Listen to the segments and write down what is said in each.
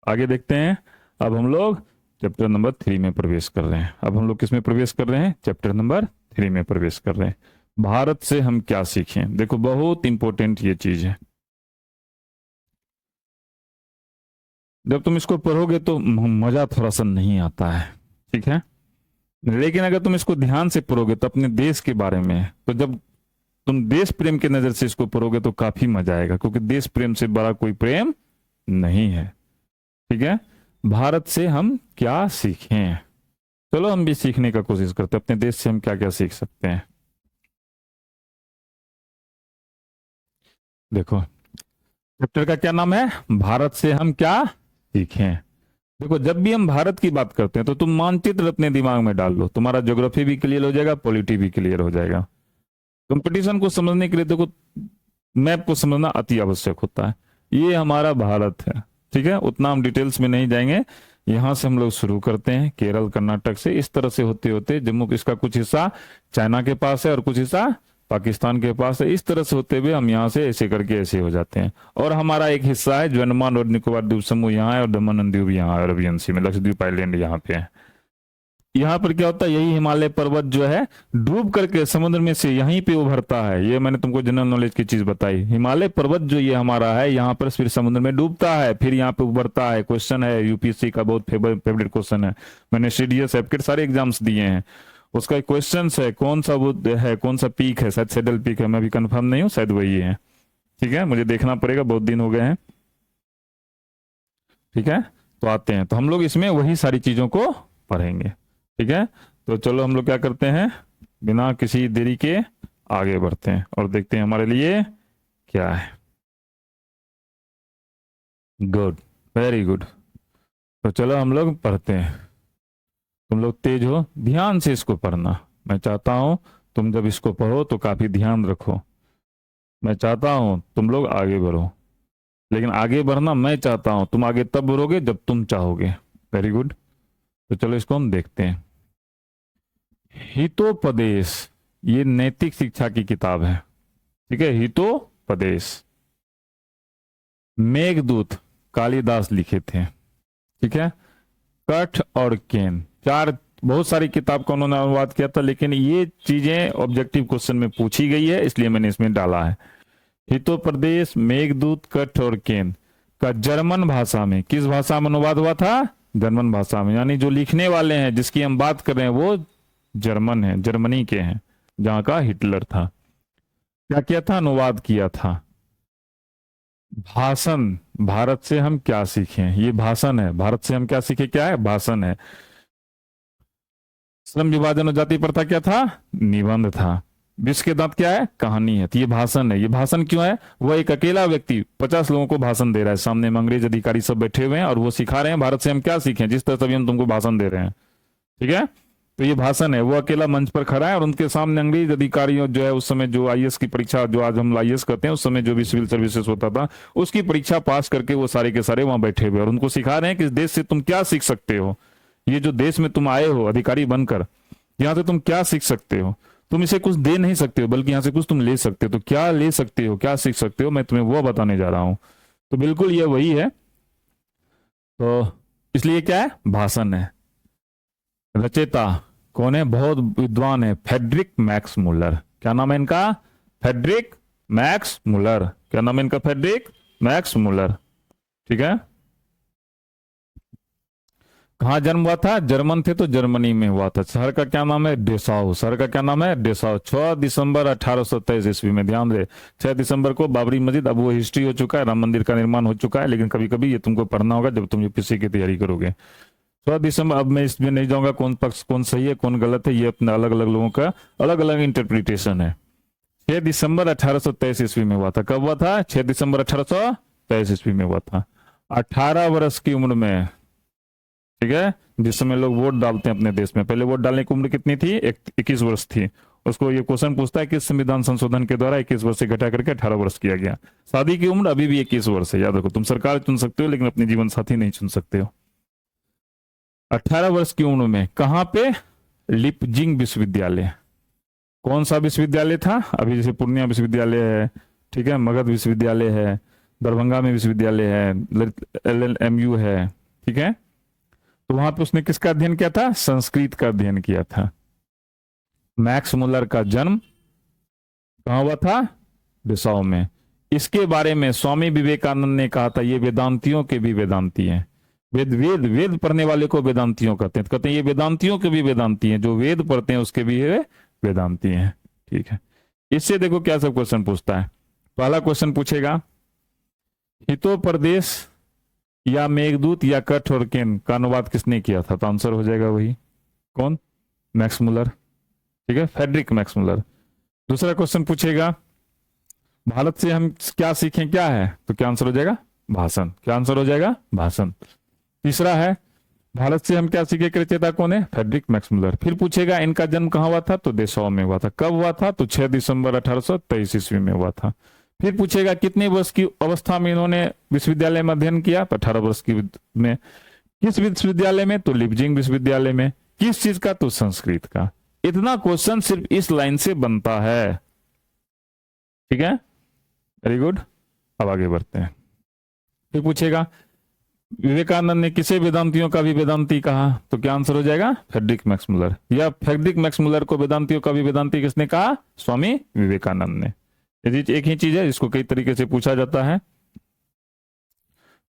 आगे देखते हैं। अब हम लोग चैप्टर नंबर 3 में प्रवेश कर रहे हैं। अब हम लोग किस में प्रवेश कर रहे हैं? चैप्टर नंबर 3 में प्रवेश कर रहे हैं। भारत से हम क्या सीखें? देखो बहुत इंपॉर्टेंट ये चीज है। जब तुम इसको पढ़ोगे तो मजा थोड़ा सा नहीं आता है, ठीक है, लेकिन अगर तुम इसको ध्यान से पढ़ोगे तो अपने देश के बारे में, तो जब तुम देश प्रेम की नजर से इसको पढ़ोगे तो काफी मजा आएगा, क्योंकि देश प्रेम से बड़ा कोई प्रेम नहीं है। ठीक है, भारत से हम क्या सीखें? चलो हम भी सीखने का कोशिश करते हैं, अपने देश से हम क्या क्या सीख सकते हैं। देखो चैप्टर का क्या नाम है? भारत से हम क्या सीखें। देखो जब भी हम भारत की बात करते हैं तो तुम मानचित्र अपने दिमाग में डाल लो, तुम्हारा ज्योग्राफी भी क्लियर हो जाएगा, पॉलिटी भी क्लियर हो जाएगा। कंपटीशन को समझने के लिए देखो मैप को समझना अति आवश्यक होता है। ये हमारा भारत है, ठीक है, उतना हम डिटेल्स में नहीं जाएंगे। यहां से हम लोग शुरू करते हैं केरल कर्नाटक से, इस तरह से होते होते जम्मू, इसका कुछ हिस्सा चाइना के पास है और कुछ हिस्सा पाकिस्तान के पास है, इस तरह से होते हुए हम यहाँ से ऐसे करके ऐसे हो जाते हैं। और हमारा एक हिस्सा है जो अंडमान और निकोबार द्वीप समूह यहाँ है, और दमन एंड दीव यहाँ है, अरबियन सी में लक्षद्वीप आइलैंड यहाँ पे है। यहाँ पर क्या होता है, यही हिमालय पर्वत जो है डूब करके समुद्र में से यहीं पे उभरता है। ये मैंने तुमको जनरल नॉलेज की चीज बताई। हिमालय पर्वत जो ये हमारा है यहाँ पर फिर समुद्र में डूबता है, फिर यहाँ पे उभरता है। क्वेश्चन है यूपीएससी का, बहुत फेवरेट क्वेश्चन है, मैंने सीडीएस एप्केट सारे एग्जाम्स दिए हैं। उसका एक क्वेश्चन है कौन सा वो है, कौन सा पीक है, शायद सेडल पीक है, मैं भी कंफर्म नहीं हूँ, शायद वही है। ठीक है, मुझे देखना पड़ेगा, बहुत दिन हो गए हैं। ठीक है, तो आते हैं, तो हम लोग इसमें वही सारी चीजों को पढ़ेंगे। ठीक है, तो चलो हम लोग क्या करते हैं, बिना किसी देरी के आगे बढ़ते हैं और देखते हैं हमारे लिए क्या है। Good, very good. तो चलो हम लोग पढ़ते हैं। तुम लोग तेज हो, ध्यान से इसको पढ़ना। मैं चाहता हूं तुम जब इसको पढ़ो तो काफी ध्यान रखो। मैं चाहता हूं तुम लोग आगे बढ़ो, लेकिन आगे बढ़ना मैं चाहता हूं, तुम आगे तब बढ़ोगे जब तुम चाहोगे। Very good. तो चलो इसको हम देखते हैं। हितोपदेश, ये नैतिक शिक्षा की किताब है। ठीक है, हितोपदेश, मेघदूत कालिदास लिखे थे। ठीक है, कठ और केन, चार, बहुत सारी किताब का उन्होंने अनुवाद किया था, लेकिन ये चीजें ऑब्जेक्टिव क्वेश्चन में पूछी गई है, इसलिए मैंने इसमें डाला है। हितोपदेश, मेघदूत, कठ और केन का जर्मन भाषा में, किस भाषा में अनुवाद हुआ था? जर्मन भाषा में। यानी जो लिखने वाले हैं जिसकी हम बात कर रहे हैं वो जर्मन है, जर्मनी के हैं, जहां का हिटलर था। क्या किया था? अनुवाद किया था। भाषण, भारत से हम क्या सीखें, ये भाषण है। भारत से हम क्या सीखें, क्या है? भाषण है। श्रम विभाजन और जाति प्रथा क्या था? निबंध था। विश्व के दांत क्या है? कहानी है। तो ये भाषण है। ये भाषण क्यों है? वह एक अकेला व्यक्ति 50 लोगों को भाषण दे रहा है, सामने में अंग्रेज अधिकारी सब बैठे हुए हैं और वो सिखा रहे हैं भारत से हम क्या सीखें, जिस तरह से अभी हम तुमको भाषण दे रहे हैं। ठीक है, तो ये भाषण है। वो अकेला मंच पर खड़ा है और उनके सामने अंग्रेज अधिकारियों जो है, उस समय जो आईएएस की परीक्षा, जो आज हम आईएएस करते हैं, उस समय जो भी सिविल सर्विसेज होता था, उसकी परीक्षा पास करके वो सारे के सारे वहां बैठे हुए और उनको सिखा रहे हैं कि इस देश से तुम क्या सीख सकते हो। ये जो देश में तुम आए हो अधिकारी बनकर, यहाँ से तुम क्या सीख सकते हो। तुम इसे कुछ दे नहीं सकते हो, बल्कि यहाँ से कुछ तुम ले सकते हो। तो क्या ले सकते हो, क्या सीख सकते हो, मैं तुम्हें वो बताने जा रहा हूँ। तो बिल्कुल ये वही है। तो इसलिए क्या है? भाषण है। रचेता कौन है? बहुत विद्वान है, फेडरिक मैक्स मुलर। क्या नाम है इनका? Friedrich Max Muller. क्या नाम है इनका? Friedrich Max Muller. ठीक है, कहाँ जन्म हुआ था? जर्मन थे तो जर्मनी में हुआ था। शहर का क्या नाम है? डेसाउ। शहर का क्या नाम है? डेसाउ। 6 दिसंबर 1823 ईस्वी में, ध्यान दे, 6 दिसंबर को बाबरी मस्जिद, अब वो हिस्ट्री हो चुका है, राम मंदिर का निर्माण हो चुका है, लेकिन कभी कभी ये तुमको पढ़ना होगा जब तुम यूपीएससी की तैयारी करोगे। 6 दिसंबर, अब मैं इसमें नहीं जाऊंगा कौन पक्ष कौन सही है कौन गलत है, ये अपने अलग अलग लोगों का अलग अलग इंटरप्रिटेशन है। 6 दिसंबर 1823 ईस्वी में हुआ था। कब हुआ था? 6 दिसंबर 1823 ईस्वी में हुआ था। 18 वर्ष की उम्र में, ठीक है, जिस समय लोग वोट डालते हैं अपने देश में, पहले वोट डालने की उम्र कितनी थी? 21 वर्ष थी। उसको ये क्वेश्चन पूछता है कि संविधान संशोधन के द्वारा 21 वर्ष से घटा करके 18 वर्ष किया गया। शादी की उम्र अभी भी 21 वर्ष है, याद रखो। तुम सरकार चुन सकते हो लेकिन अपने जीवन साथी नहीं चुन सकते हो। 18 वर्ष की उम्र में कहां पे? लिपजिंग विश्वविद्यालय। कौन सा विश्वविद्यालय था? अभी जैसे पूर्णिया विश्वविद्यालय है, ठीक है, मगध विश्वविद्यालय है, दरभंगा में विश्वविद्यालय है, LLMU है, ठीक है। तो वहां पे उसने किसका अध्ययन किया था? संस्कृत का अध्ययन किया था। मैक्स मुलर का जन्म कहां हुआ था? बिसाऊ में। इसके बारे में स्वामी विवेकानंद ने कहा था ये वेदांतियों के भी वेदांती हैं। वेद वेद वेद पढ़ने वाले को वेदांतियों कहते हैं, तो कहते हैं ये वेदांतियों के भी वेदांती हैं, जो वेद पढ़ते हैं उसके भी ये वेदांती हैं, ठीक है। इससे देखो क्या सब क्वेश्चन पूछता है। पहला क्वेश्चन पूछेगा हितोपदेश या मेघदूत या कठ और केन का अनुवाद किसने किया था? तो आंसर हो जाएगा वही, कौन? मैक्स मुलर, ठीक है, फ्रेडरिक मैक्स मुलर। दूसरा क्वेश्चन पूछेगा भारत से हम क्या सीखें, क्या है? तो क्या आंसर हो जाएगा? भाषण। क्या आंसर हो जाएगा? भाषण। तीसरा है भारत से हम क्या सीखे के रचयिता कौन है? Friedrich Max Muller. फिर पूछेगा इनका जन्म कहाँ हुआ था? तो देशवा में हुआ था। कब हुआ था? तो 6 दिसंबर 1823 ईस्वी में हुआ था। फिर पूछेगा कितने वर्ष की अवस्था में इन्होंने विश्वविद्यालय में अध्ययन किया? तो 18 वर्ष की में। किस विश्वविद्यालय में? तो लिपजिंग विश्वविद्यालय में। किस चीज का? तो संस्कृत का। इतना क्वेश्चन सिर्फ इस लाइन से बनता है, ठीक है, वेरी गुड। अब आगे बढ़ते हैं। फिर पूछेगा विवेकानंद ने किसे वेदांतियों का भी वेदांती कहा? तो क्या आंसर हो जाएगा? Friedrich Max Muller. या फ्रेडरिक मैक्स मुलर को वेदांतियों का भी वेदांती किसने कहा? स्वामी विवेकानंद ने। ये एक ही चीज है जिसको कई तरीके से पूछा जाता है।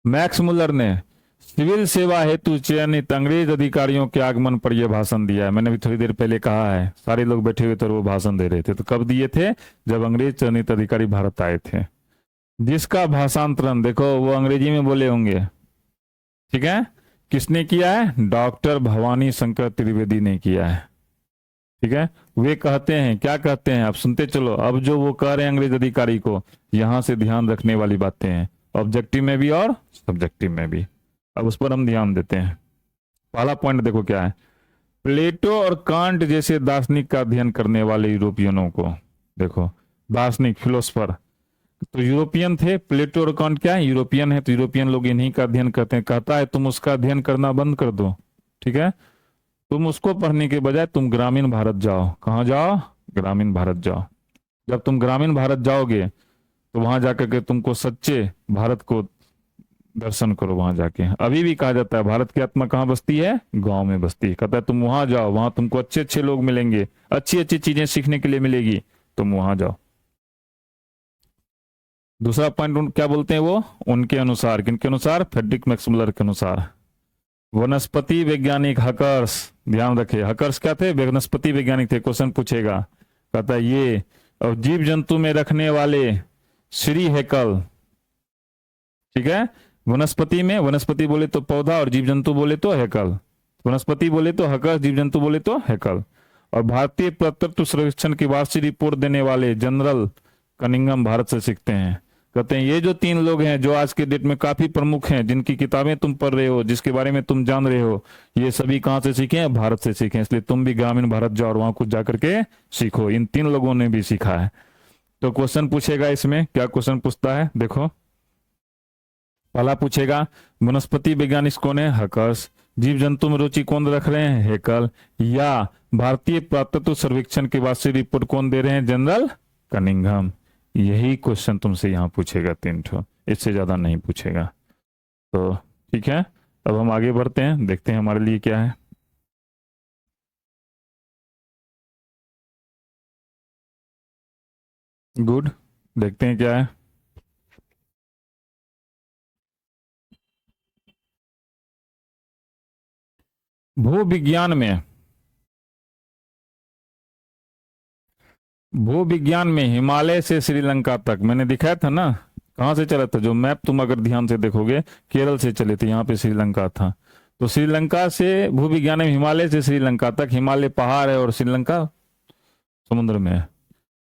मैक्स मुलर ने सिविल सेवा हेतु चयनित अंग्रेज अधिकारियों के आगमन पर यह भाषण दिया है। मैंने भी थोड़ी देर पहले कहा है, सारे लोग बैठे हुए थे और वो भाषण दे रहे थे। तो कब दिए थे? जब अंग्रेज चयनित अधिकारी भारत आए थे। जिसका भाषांतरण देखो वो अंग्रेजी में बोले होंगे, ठीक है। किसने किया है? डॉक्टर भवानी शंकर त्रिवेदी ने किया है, ठीक है। वे कहते हैं, क्या कहते हैं? आप सुनते चलो। अब जो वो कह रहे हैं अंग्रेज अधिकारी को, यहां से ध्यान रखने वाली बातें हैं, ऑब्जेक्टिव में भी और सब्जेक्टिव में भी। अब उस पर हम ध्यान देते हैं। पहला पॉइंट देखो क्या है। प्लेटो और कांट जैसे दार्शनिक का अध्ययन करने वाले यूरोपियनों को, देखो दार्शनिक फिलोसफर तो यूरोपियन थे। प्लेटो और कांट क्या है? यूरोपियन है। तो यूरोपियन लोग इन्हीं का अध्ययन करते हैं। कहता है तुम उसका अध्ययन करना बंद कर दो, ठीक है। तुम उसको पढ़ने के बजाय तुम ग्रामीण भारत जाओ। कहाँ जाओ? ग्रामीण भारत जाओ। जब तुम ग्रामीण भारत जाओगे तो वहां जाकर के तुमको सच्चे भारत को दर्शन करो। वहां जाके अभी भी कहा जाता है भारत की आत्मा कहाँ बसती है? गांव में बसती है। कहता है तुम वहां जाओ, वहां तुमको अच्छे अच्छे लोग मिलेंगे, अच्छी अच्छी चीजें सीखने के लिए मिलेगी, तुम वहां जाओ। दूसरा पॉइंट क्या बोलते हैं वो? उनके अनुसार, किनके अनुसार? फ्रेडरिक मैक्स मुलर के अनुसार वनस्पति वैज्ञानिक हकर्स, ध्यान रखे हकर्स क्या थे? वनस्पति वैज्ञानिक थे। क्वेश्चन पूछेगा, कहता है ये और जीव जंतु में रखने वाले श्री हैकल, ठीक है। वनस्पति में, वनस्पति बोले तो पौधा और जीव जंतु बोले तो हैकल। वनस्पति बोले तो हकर्स, जीव जंतु बोले तो हैकल। और भारतीय पुरातत्व सर्वेक्षण की वार्षिक रिपोर्ट देने वाले जनरल कनिंघम भारत से सीखते हैं। कहते हैं ये जो 3 लोग हैं जो आज के डेट में काफी प्रमुख हैं, जिनकी किताबें तुम पढ़ रहे हो, जिसके बारे में तुम जान रहे हो, ये सभी कहां से सीखे हैं? भारत से सीखे। इसलिए तुम भी ग्रामीण भारत जाओ और वहां कुछ जाकर के सीखो। इन 3 लोगों ने भी सीखा है। तो क्वेश्चन पूछेगा इसमें, क्या क्वेश्चन पूछता है देखो। पहला पूछेगा वनस्पति वैज्ञानिक कौन है? हकर्स। जीव जंतु में रुचि कौन रख रहे हैं? हैकल। या भारतीय पुरातत्व सर्वेक्षण की वार्षिक रिपोर्ट कौन दे रहे हैं? General Cunningham. यही क्वेश्चन तुमसे यहां पूछेगा 3 ठो, इससे ज्यादा नहीं पूछेगा। तो ठीक है, अब हम आगे बढ़ते हैं, देखते हैं हमारे लिए क्या है। गुड, देखते हैं क्या है। भूविज्ञान में हिमालय से श्रीलंका तक मैंने दिखाया था ना, कहां से चला था जो मैप, तुम अगर ध्यान से देखोगे केरल से चले थे, यहाँ पे श्रीलंका था। तो श्रीलंका से भूविज्ञान में हिमालय से श्रीलंका तक, हिमालय पहाड़ है और श्रीलंका समुद्र में है।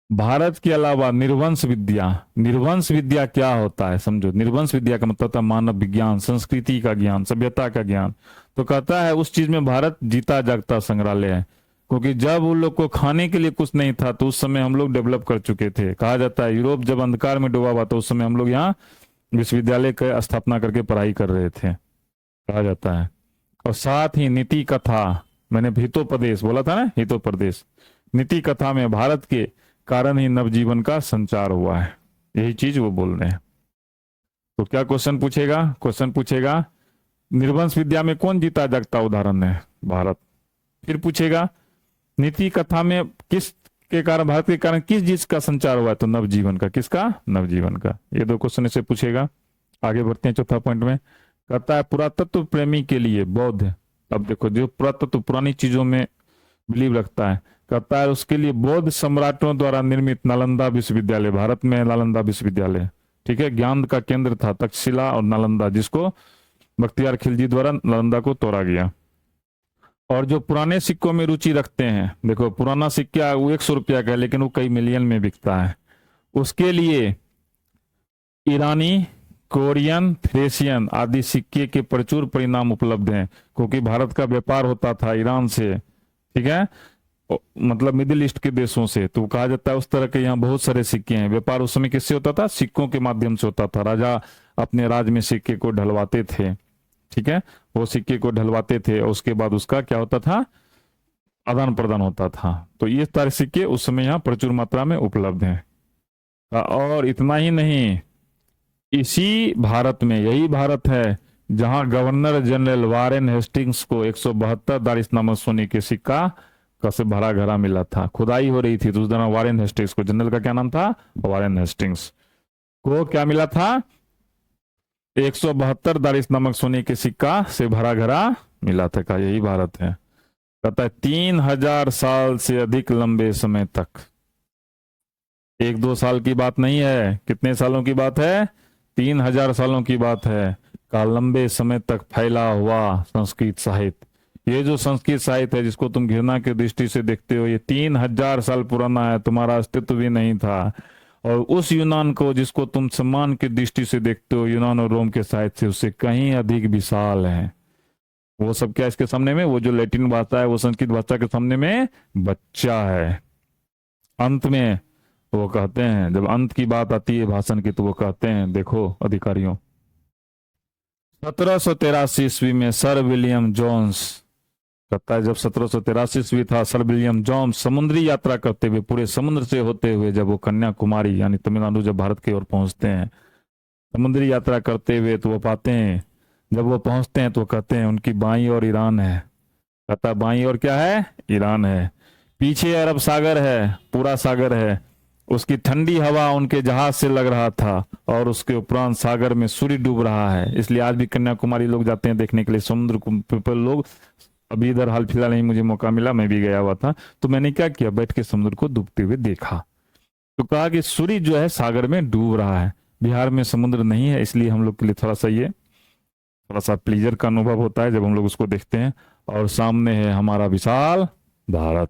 भारत के अलावा निर्वंश विद्या, निर्वंश विद्या क्या होता है समझो। निर्वंश विद्या का मतलब था मानव विज्ञान, संस्कृति का ज्ञान, सभ्यता का ज्ञान। तो कहता है उस चीज में भारत जीता जागता संग्रहालय है, क्योंकि जब उन लोग को खाने के लिए कुछ नहीं था तो उस समय हम लोग डेवलप कर चुके थे। कहा जाता है यूरोप जब अंधकार में डूबा हुआ था उस समय हम लोग यहाँ विश्वविद्यालय की स्थापना करके पढ़ाई कर रहे थे, कहा जाता है। और साथ ही नीति कथा, मैंने हितोपदेश बोला था ना, हितोपदेश, नीति कथा में भारत के कारण ही नवजीवन का संचार हुआ है, यही चीज वो बोल रहे हैं। तो क्या क्वेश्चन पूछेगा? क्वेश्चन पूछेगा निर्वंश विद्या में कौन जीता जागता उदाहरण है? भारत। फिर पूछेगा नीति कथा में किस के कारण, भारत के कारण किस चीज का संचार हुआ? तो नवजीवन का। किसका? नवजीवन का। ये दो क्वेश्चन इसे पूछेगा। आगे बढ़ते हैं चौथा पॉइंट में। कहता है पुरातत्व प्रेमी के लिए बौद्ध, अब देखो जो पुरातत्व पुरानी चीजों में बिलीव रखता है, कहता है उसके लिए बौद्ध सम्राटों द्वारा निर्मित नालंदा विश्वविद्यालय, भारत में नालंदा विश्वविद्यालय, ठीक है, ज्ञान का केंद्र था तक्षशिला और नालंदा, जिसको बख्तियार खिलजी द्वारा नालंदा को तोड़ा गया। और जो पुराने सिक्कों में रुचि रखते हैं, देखो पुराना सिक्का वो 100 रुपया का है लेकिन वो कई मिलियन में बिकता है, उसके लिए ईरानी, कोरियन, थ्रेसियन आदि सिक्के के प्रचुर परिणाम उपलब्ध हैं, क्योंकि भारत का व्यापार होता था ईरान से, ठीक है, मतलब मिडिल ईस्ट के देशों से, तो कहा जाता है उस तरह के यहाँ बहुत सारे सिक्के हैं। व्यापार उस समय किससे होता था? सिक्कों के माध्यम से होता था। राजा अपने राज में सिक्के को ढलवाते थे, ठीक है, वो सिक्के को ढलवाते थे और उसके बाद उसका क्या होता था? आदान प्रदान होता था। तो ये सारे सिक्के उस समय यहाँ प्रचुर मात्रा में उपलब्ध हैं। और इतना ही नहीं, इसी भारत में, यही भारत है जहां गवर्नर जनरल वारेन हेस्टिंग्स को 172 दारिशनामा सोने के सिक्का का से भरा घरा मिला था। खुदाई हो रही थी तो उस दौरान वारेन हेस्टिंग्स को, जनरल का क्या नाम था? वारेन हेस्टिंग्स को क्या मिला था? 172 दारिशनामक सोने के सिक्का से भरा घरा मिला था। का यही भारत है। कहता है 3000 साल से अधिक लंबे समय तक, 1-2 साल की बात नहीं है, कितने सालों की बात है? 3000 सालों की बात है। का लंबे समय तक फैला हुआ संस्कृत साहित्य, ये जो संस्कृत साहित्य है जिसको तुम घृणा की दृष्टि से देखते हो, ये 3000 साल पुराना है, तुम्हारा अस्तित्व भी नहीं था। और उस यूनान को जिसको तुम सम्मान की दृष्टि से देखते हो, यूनान और रोम के साहित्य से, उससे कहीं अधिक विशाल है। वो सब क्या इसके सामने में? वो जो लैटिन भाषा है वो संस्कृत भाषा के सामने में बच्चा है। अंत में वो कहते हैं, जब अंत की बात आती है भाषण की, तो वो कहते हैं देखो अधिकारियों, 1783 ईस्वी में सर विलियम जोन्स, कहता है जब 1783 ईस्वी था, सर विलियम जोन्स समुद्री यात्रा करते हुए, पूरे समुद्र से होते हुए, जब वो कन्याकुमारी यानी तमिलनाडु जब भारत की ओर पहुंचते हैं, समुद्री यात्रा करते हुए, तो वो पाते हैं, जब वो पहुंचते हैं तो कहते हैं उनकी बाईं ओर ईरान है। कहता बाईं ओर क्या है? ईरान है। पीछे अरब सागर है, पूरा सागर है, उसकी ठंडी हवा उनके जहाज से लग रहा था, और उसके उपरांत सागर में सूर्य डूब रहा है। इसलिए आज भी कन्याकुमारी लोग जाते हैं देखने के लिए, समुद्र पर लोग। अभी इधर हाल फिलहाल नहीं मुझे मौका मिला, मैं भी गया हुआ था, तो मैंने क्या किया, बैठ के समुद्र को डूबते हुए देखा। तो कहा कि सूर्य जो है सागर में डूब रहा है। बिहार में समुद्र नहीं है, इसलिए हम लोग के लिए थोड़ा सा ये थोड़ा सा प्लीजर का अनुभव होता है जब हम लोग उसको देखते हैं। और सामने है हमारा विशाल भारत,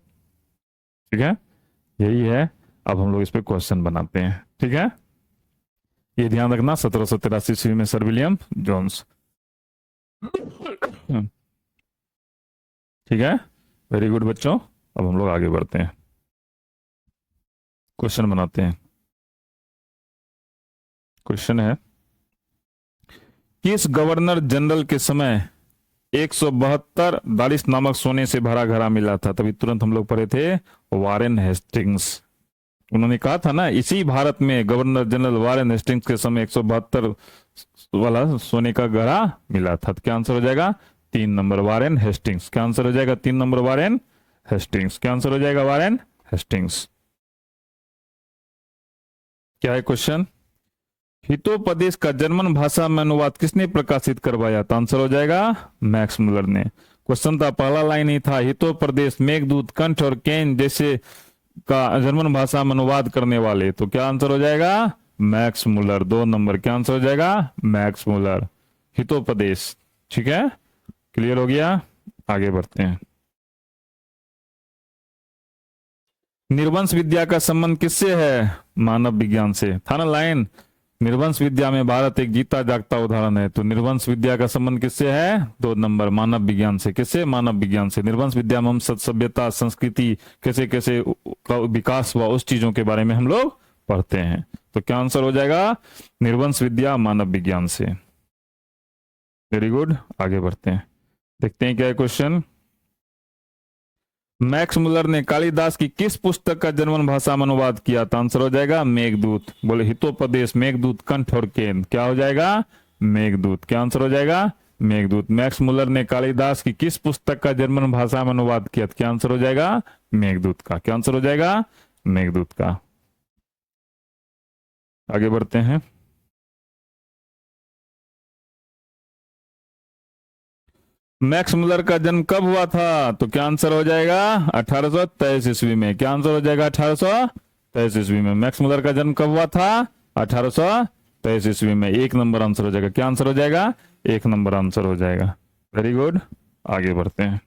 ठीक है, यही है। अब हम लोग इस पे क्वेश्चन बनाते हैं, ठीक है। ये ध्यान रखना, 1783 ईस्वी में सर विलियम जोन्स, ठीक है, वेरी गुड बच्चों। अब हम लोग आगे बढ़ते हैं, क्वेश्चन बनाते हैं। क्वेश्चन है, किस गवर्नर जनरल के समय 172 दारिश नामक सोने से भरा घड़ा मिला था? तभी तुरंत हम लोग पढ़े थे, वारेन हेस्टिंग्स। उन्होंने कहा था ना, इसी भारत में गवर्नर जनरल वारेन हेस्टिंग्स के समय 172 वाला सोने का घड़ा मिला था। तो क्या आंसर हो जाएगा? 3 नंबर वारेन हेस्टिंग्स। क्या आंसर हो जाएगा? 3 नंबर वारेन हेस्टिंग्स। क्या आंसर हो जाएगा? Warren Hastings. क्या है क्वेश्चन? हितोपदेश का जर्मन भाषा में अनुवाद किसने प्रकाशित करवाया? तो आंसर हो जाएगा मैक्स मुलर ने। क्वेश्चन था, पहला लाइन ही था, हितोपदेश, मेघदूत, कंठ और केन जैसे का जर्मन भाषा में अनुवाद करने वाले। तो क्या आंसर हो जाएगा? Max Muller. 2 नंबर। क्या आंसर हो जाएगा? Max Muller. हितोपदेश, ठीक है, क्लियर हो गया। आगे बढ़ते हैं। निर्वंश विद्या का संबंध किससे है? मानव विज्ञान से। था ना लाइन, निर्वंश विद्या में भारत एक जीता जागता उदाहरण है। तो निर्वंश विद्या का संबंध किससे है? 2 नंबर, मानव विज्ञान से। किससे? मानव विज्ञान से। निर्वंश विद्या में हम सभ्यता, संस्कृति, कैसे कैसे का विकास हुआ, उस चीजों के बारे में हम लोग पढ़ते हैं। तो क्या आंसर हो जाएगा? निर्वंश विद्या मानव विज्ञान से। वेरी गुड, आगे बढ़ते हैं, देखते हैं क्या है क्वेश्चन। मैक्स मुलर ने कालिदास की किस पुस्तक का जर्मन भाषा में अनुवाद किया? तो आंसर हो जाएगा मेघदूत। बोले हितोपदेश, मेघदूत, कंठ और केन, क्या हो जाएगा? मेघदूत। क्या आंसर हो जाएगा? मेघदूत। मैक्स मुलर ने कालिदास की किस पुस्तक का जर्मन भाषा में अनुवाद किया? क्या आंसर हो जाएगा? मेघदूत का। क्या आंसर हो जाएगा? मेघदूत का। आगे बढ़ते हैं। मैक्स मुलर का जन्म कब हुआ था? तो क्या आंसर हो जाएगा? 1823 ईस्वी में। क्या आंसर हो जाएगा? 1823 ईस्वी में। मैक्स मुलर का जन्म कब हुआ था? 1823 ईस्वी में। एक नंबर आंसर हो जाएगा। क्या आंसर हो जाएगा? एक नंबर आंसर हो जाएगा। Very good. आगे बढ़ते हैं।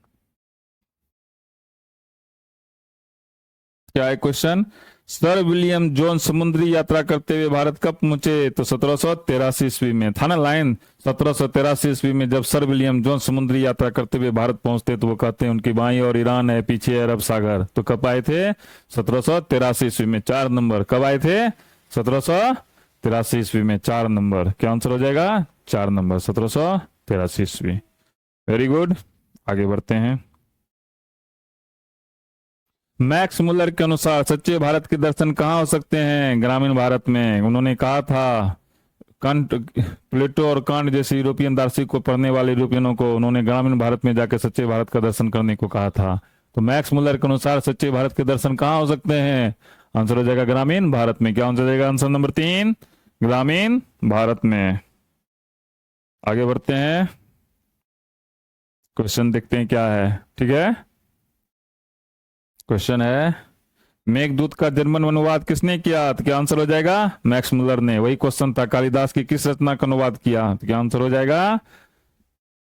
क्या है क्वेश्चन? सर विलियम जोन समुद्री यात्रा करते हुए भारत कब पहुंचे? तो 1783 ईस्वी में। था ना लाइन? 1783 ईस्वी में जब सर विलियम जोन समुद्री यात्रा करते हुए भारत पहुंचते तो वो कहते हैं उनकी बाईं और ईरान है, पीछे अरब सागर। तो कब आए थे? 1783 ईस्वी में। 4 नंबर। कब आए थे? 1783 ईस्वी में। 4 नंबर। क्या आंसर हो जाएगा? 4 नंबर। 1783 ईस्वी। Very good. आगे बढ़ते हैं। मैक्स मुलर के अनुसार सच्चे भारत के दर्शन कहाँ हो सकते हैं? ग्रामीण भारत में। उन्होंने कहा था कंट, प्लेटो और कांट जैसे यूरोपियन दार्शनिक को पढ़ने वाले यूरोपियनों को उन्होंने ग्रामीण भारत में जाकर सच्चे भारत का दर्शन करने को कहा था। तो मैक्स मुलर के अनुसार सच्चे भारत के दर्शन कहाँ हो सकते हैं? आंसर हो जाएगा ग्रामीण भारत में। क्या आंसर हो जाएगा? आंसर नंबर 3, ग्रामीण भारत में। आगे बढ़ते हैं। क्वेश्चन देखते हैं क्या है। ठीक है, क्वेश्चन है मेघदूत का जर्मन अनुवाद किसने किया? तो क्या आंसर हो जाएगा? मैक्स मुलर ने। वही क्वेश्चन था कालिदास की किस रचना का अनुवाद किया? तो क्या आंसर हो जाएगा?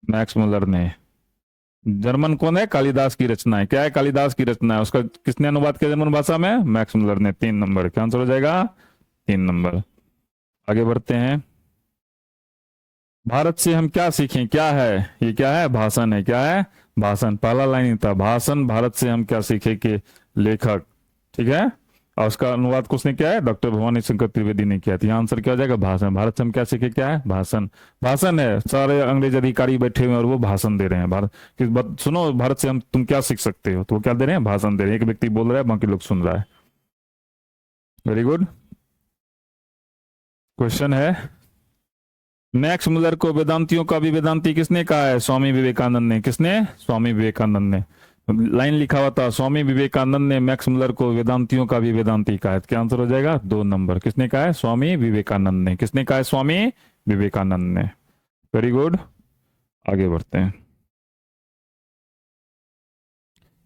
मैक्स मुलर ने। जर्मन कौन है? कालिदास की रचना है। क्या है? कालिदास की रचना है। उसका किसने अनुवाद किया जर्मन भाषा में? मैक्स मुलर ने। 3 नंबर। क्या आंसर हो जाएगा? 3 नंबर। आगे बढ़ते हैं। भारत से हम क्या सीखें? क्या है ये? क्या है? भाषण है। क्या है? भाषण। पहला लाइन ही था भाषण, भारत से हम क्या सीखे के लेखक। ठीक है, और उसका अनुवाद किसने किया है? डॉक्टर भवानी शंकर त्रिवेदी ने किया। तो आंसर क्या हो जाएगा? भाषण। भारत से हम क्या सीखे? क्या है? भाषण। भाषण है। सारे अंग्रेज अधिकारी बैठे हुए हैं और वो भाषण दे रहे हैं। भारत किस बात सुनो, भारत से हम तुम क्या सीख सकते हो? तो वो क्या दे रहे हैं? भाषण दे रहे हैं। एक व्यक्ति बोल रहा है, बाकी लोग सुन रहा है। Very good. क्वेश्चन है मैक्स मुलर को वेदांतियों का भी वेदांती किसने कहा है? स्वामी विवेकानंद ने। किसने? स्वामी विवेकानंद ने। लाइन लिखा हुआ था स्वामी विवेकानंद ने मैक्स मुलर को वेदांतियों का भी वेदांती कहा है। क्या आंसर हो जाएगा? 2 नंबर। किसने कहा है? स्वामी विवेकानंद ने। किसने कहा है? स्वामी विवेकानंद ने। Very good. आगे बढ़ते हैं।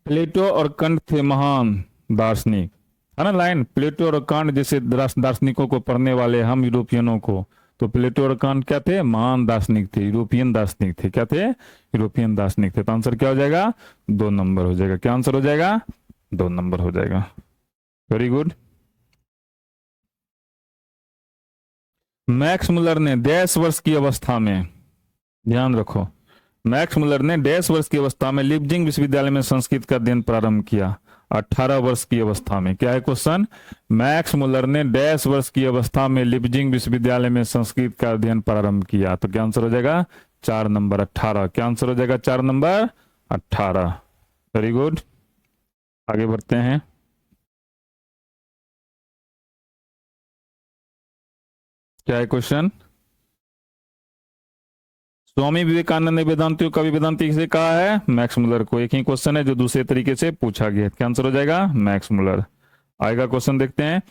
प्लेटो और कंट थे महान दार्शनिक। है ना लाइन? प्लेटो और कांट जैसे दार्शनिकों को पढ़ने वाले हम यूरोपियनों को। तो प्लेटो और कांट क्या थे? महान दार्शनिक थे, यूरोपियन दार्शनिक थे। क्या थे? यूरोपियन दार्शनिक थे। तो आंसर क्या हो जाएगा? 2 नंबर हो जाएगा। क्या आंसर हो जाएगा? 2 नंबर हो जाएगा। Very good. मैक्स मुलर ने डैश वर्ष की अवस्था में, ध्यान रखो, मैक्स मुलर ने डैश वर्ष की अवस्था में लिप्जिंग विश्वविद्यालय में संस्कृत का अध्ययन प्रारंभ किया? 18 वर्ष की अवस्था में। क्या है क्वेश्चन? मैक्स मुलर ने डैश वर्ष की अवस्था में लिप्जिंग विश्वविद्यालय में संस्कृत का अध्ययन प्रारंभ किया? तो क्या आंसर हो जाएगा? 4 नंबर 18। क्या आंसर हो जाएगा? 4 नंबर 18। Very good. आगे बढ़ते हैं। क्या है क्वेश्चन? स्वामी विवेकानंद ने वेदांतियों का भी वेदांती किसे कहा है? मैक्स मुलर को। एक ही क्वेश्चन है जो दूसरे तरीके से पूछा गया। क्या आंसर हो जाएगा? Max Muller. आएगा क्वेश्चन देखते हैं।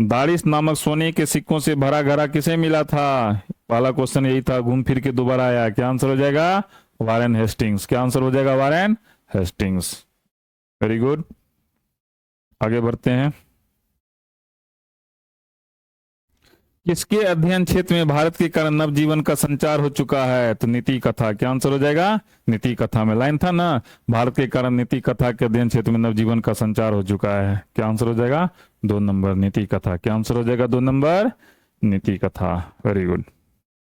दारिस नामक सोने के सिक्कों से भरा घड़ा किसे मिला था? पहला क्वेश्चन यही था, घूम फिर के दोबारा आया। क्या आंसर हो जाएगा? Warren Hastings. क्या आंसर हो जाएगा? Warren Hastings. Very good. आगे बढ़ते हैं। किसके अध्ययन क्षेत्र में भारत के कारण नवजीवन का संचार हो चुका है? तो नीति कथा। क्या आंसर हो जाएगा? नीति कथा में। लाइन था ना, भारत के कारण नीति कथा के अध्ययन क्षेत्र में नवजीवन का संचार हो चुका है। क्या आंसर हो जाएगा? 2 नंबर, नीति कथा। क्या आंसर हो जाएगा? 2 नंबर, नीति कथा। वेरी गुड,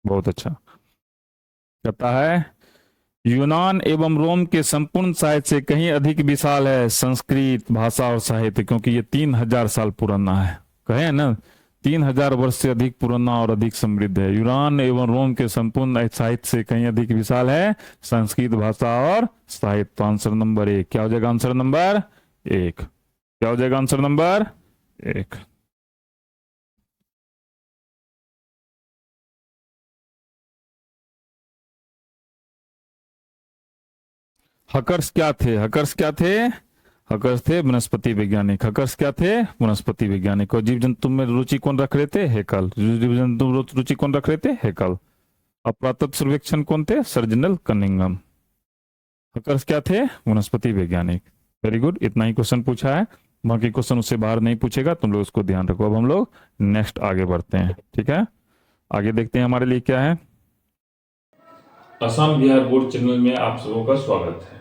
बहुत अच्छा। कहता है यूनान एवं रोम के संपूर्ण साहित्य से कहीं अधिक विशाल है संस्कृत भाषा और साहित्य, क्योंकि ये 3000 साल पुराना है। कहे ना 3000 वर्ष से अधिक पुराना और अधिक समृद्ध है। यूनान एवं रोम के संपूर्ण साहित्य से कहीं अधिक विशाल है संस्कृत भाषा और साहित्य। तो आंसर नंबर 1 क्या हो जाएगा? आंसर नंबर 1 क्या हो जाएगा? Answer number 1। हकर्स क्या थे? हकर्स क्या थे? हकर्स थे वनस्पति वैज्ञानिक। हकर्स क्या थे? वनस्पति वैज्ञानिक। और जीव जंतु में रुचि कौन रख रहे थे? हैकल। जीव जंतु में रुचि कौन रख रहे थे? हैकल। अब पुरातत्व सर्वेक्षण कौन थे? Sir general Cunningham. हकर्स क्या थे? वनस्पति वैज्ञानिक। वेरी गुड, इतना ही क्वेश्चन पूछा है, बाकी क्वेश्चन उससे बाहर नहीं पूछेगा, तुम लोग उसको ध्यान रखो। अब हम लोग नेक्स्ट आगे बढ़ते हैं, ठीक है? आगे देखते हैं हमारे लिए क्या है। असम बिहार बोर्ड चैनल में आप सबों का स्वागत है।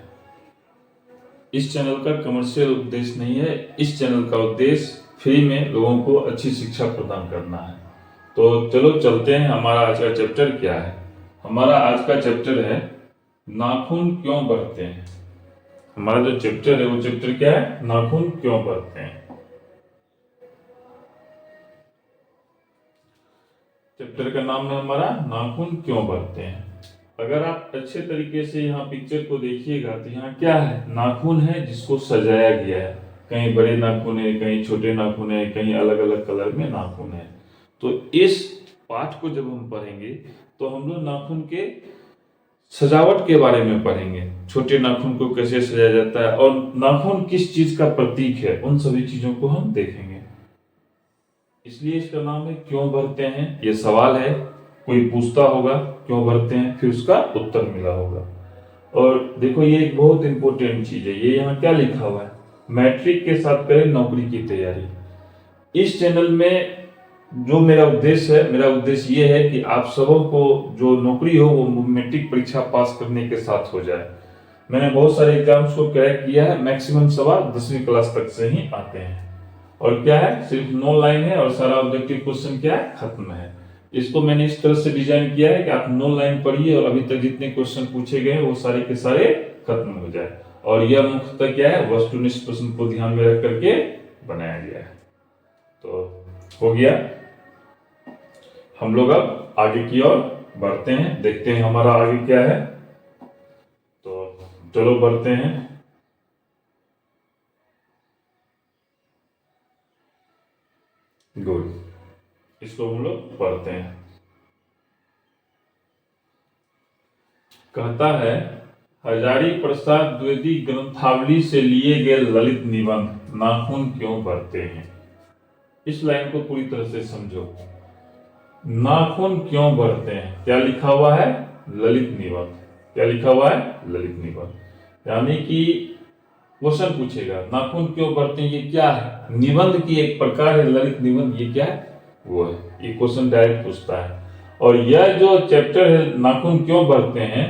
इस चैनल का कमर्शियल उद्देश्य नहीं है, इस चैनल का उद्देश्य फ्री में लोगों को अच्छी शिक्षा प्रदान करना है। तो चलो चलते हैं, हमारा आज का चैप्टर क्या है। हमारा आज का चैप्टर है नाखून क्यों बढ़ते हैं। हमारा जो चैप्टर है वो चैप्टर क्या है? नाखून क्यों बढ़ते हैं। चैप्टर का नाम है हमारा नाखून क्यों बढ़ते हैं। अगर आप अच्छे तरीके से यहाँ पिक्चर को देखिएगा तो यहाँ क्या है? नाखून है जिसको सजाया गया है। कहीं बड़े नाखून है, कहीं छोटे नाखून है, कहीं अलग अलग कलर में नाखून है। तो इस पाठ को जब हम पढ़ेंगे तो हम लोग नाखून के सजावट के बारे में पढ़ेंगे। छोटे नाखून को कैसे सजाया जाता है और नाखून किस चीज का प्रतीक है, उन सभी चीजों को हम देखेंगे। इसलिए इसका नाम है क्यों बढ़ते हैं। ये सवाल है, कोई पूछता होगा क्यों बढ़ते हैं, फिर उसका उत्तर मिला होगा। और देखो ये एक बहुत इंपॉर्टेंट चीज है, ये यहाँ क्या लिखा हुआ है? मैट्रिक के साथ करें नौकरी की तैयारी। इस चैनल में जो मेरा उद्देश्य है, मेरा उद्देश्य ये है कि आप सबों को जो नौकरी हो वो मैट्रिक परीक्षा पास करने के साथ हो जाए। मैंने बहुत सारे एग्जाम्स को क्रैक किया है, मैक्सिमम सवाल 10वीं क्लास तक से ही आते हैं। और क्या है? सिर्फ 9 लाइन है और सारा ऑब्जेक्टिव क्वेश्चन क्या है? खत्म है। इसको मैंने इस तरह से डिजाइन किया है कि आप 9 लाइन पढ़िए और अभी तक जितने क्वेश्चन पूछे गए वो सारे के सारे खत्म हो जाए। और यह मुख्यतः क्या है? वस्तुनिष्ठ प्रश्न को ध्यान में रख करके बनाया गया है। तो हो गया, हम लोग अब आगे की ओर बढ़ते हैं, देखते हैं हमारा आगे क्या है। तो चलो बढ़ते हैं। गुड, इसको हम लोग पढ़ते हैं। कहता है हजारी प्रसाद द्विवेदी ग्रंथावली से लिए गए ललित निबंध नाखून क्यों बढ़ते हैं। इस लाइन को पूरी तरह से समझो। नाखून क्यों बढ़ते हैं, क्या लिखा हुआ है? ललित निबंध। क्या लिखा हुआ है? ललित निबंध। यानी कि क्वेश्चन पूछेगा नाखून क्यों बढ़ते हैं, ये क्या है? निबंध की एक प्रकार है ललित निबंध, ये क्या है? वो है, ये क्वेश्चन डायरेक्ट पूछता है। और यह जो चैप्टर है नाखून क्यों बढ़ते हैं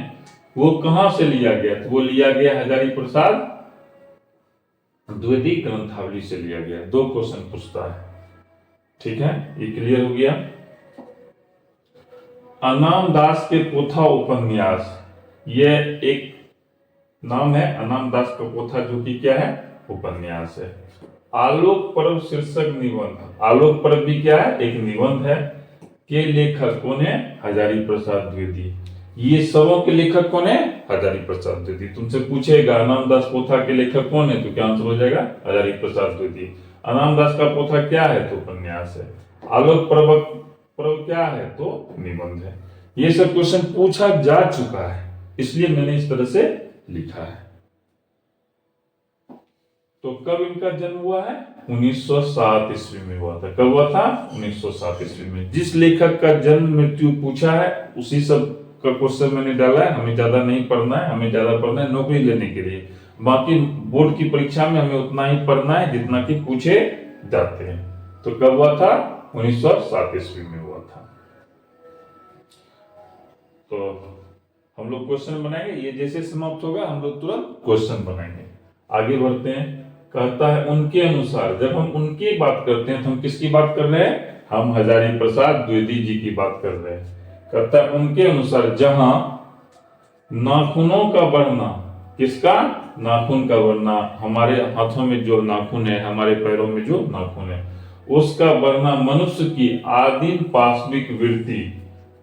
वो कहां से लिया गया? तो वो लिया गया हजारी प्रसाद द्विवेदी ग्रंथावली से लिया गया। 2 क्वेश्चन पूछता है, ठीक है? ये क्लियर हो गया। अनाम दास के पोथा उपन्यास, यह एक नाम है अनाम दास का पोथा, जो कि क्या है? उपन्यास है। आलोक पर्व शीर्षक निबंध, आलोक पर्व भी क्या है? एक निबंध है। के लेखक कौन है? हजारी प्रसाद द्विवेदी। ये सबों के लेखक कौन है? हजारी प्रसाद द्विवेदी। तुमसे पूछेगा अनाम दास पोथा के लेखक कौन है, तो क्या आंसर हो जाएगा? हजारी प्रसाद द्विवेदी। अनाम दास का पोथा क्या है? तो उपन्यास है। आलोक पर्व क्या है? तो निबंध है। ये सब क्वेश्चन पूछा जा चुका है, इसलिए मैंने इस तरह से लिखा है। तो कब इनका जन्म हुआ है? 1907 ईस्वी में हुआ था। कब हुआ था? 1907 ईस्वी में। जिस लेखक का जन्म मृत्यु पूछा है उसी सब का क्वेश्चन मैंने डाला है। हमें ज्यादा नहीं पढ़ना है, हमें ज्यादा पढ़ना है नौकरी लेने के लिए। बाकी बोर्ड की परीक्षा में हमें उतना ही पढ़ना है जितना कि पूछे जाते हैं। तो कब हुआ था? 1907 ईस्वी में हुआ था। तो हम लोग क्वेश्चन बनाएंगे, ये जैसे समाप्त होगा हम लोग तुरंत क्वेश्चन बनाएंगे। आगे बढ़ते हैं। कहता है उनके अनुसार, जब हम उनकी बात करते हैं तो हम किसकी बात कर रहे हैं? हम हजारी प्रसाद द्विवेदी जी की बात कर रहे हैं। कहता है उनके अनुसार जहां नाखूनों का बढ़ना, किसका? नाखून का बढ़ना, हमारे हाथों में जो नाखून है, हमारे पैरों में जो नाखून है, उसका बढ़ना मनुष्य की आदिम पाशविक वृत्ति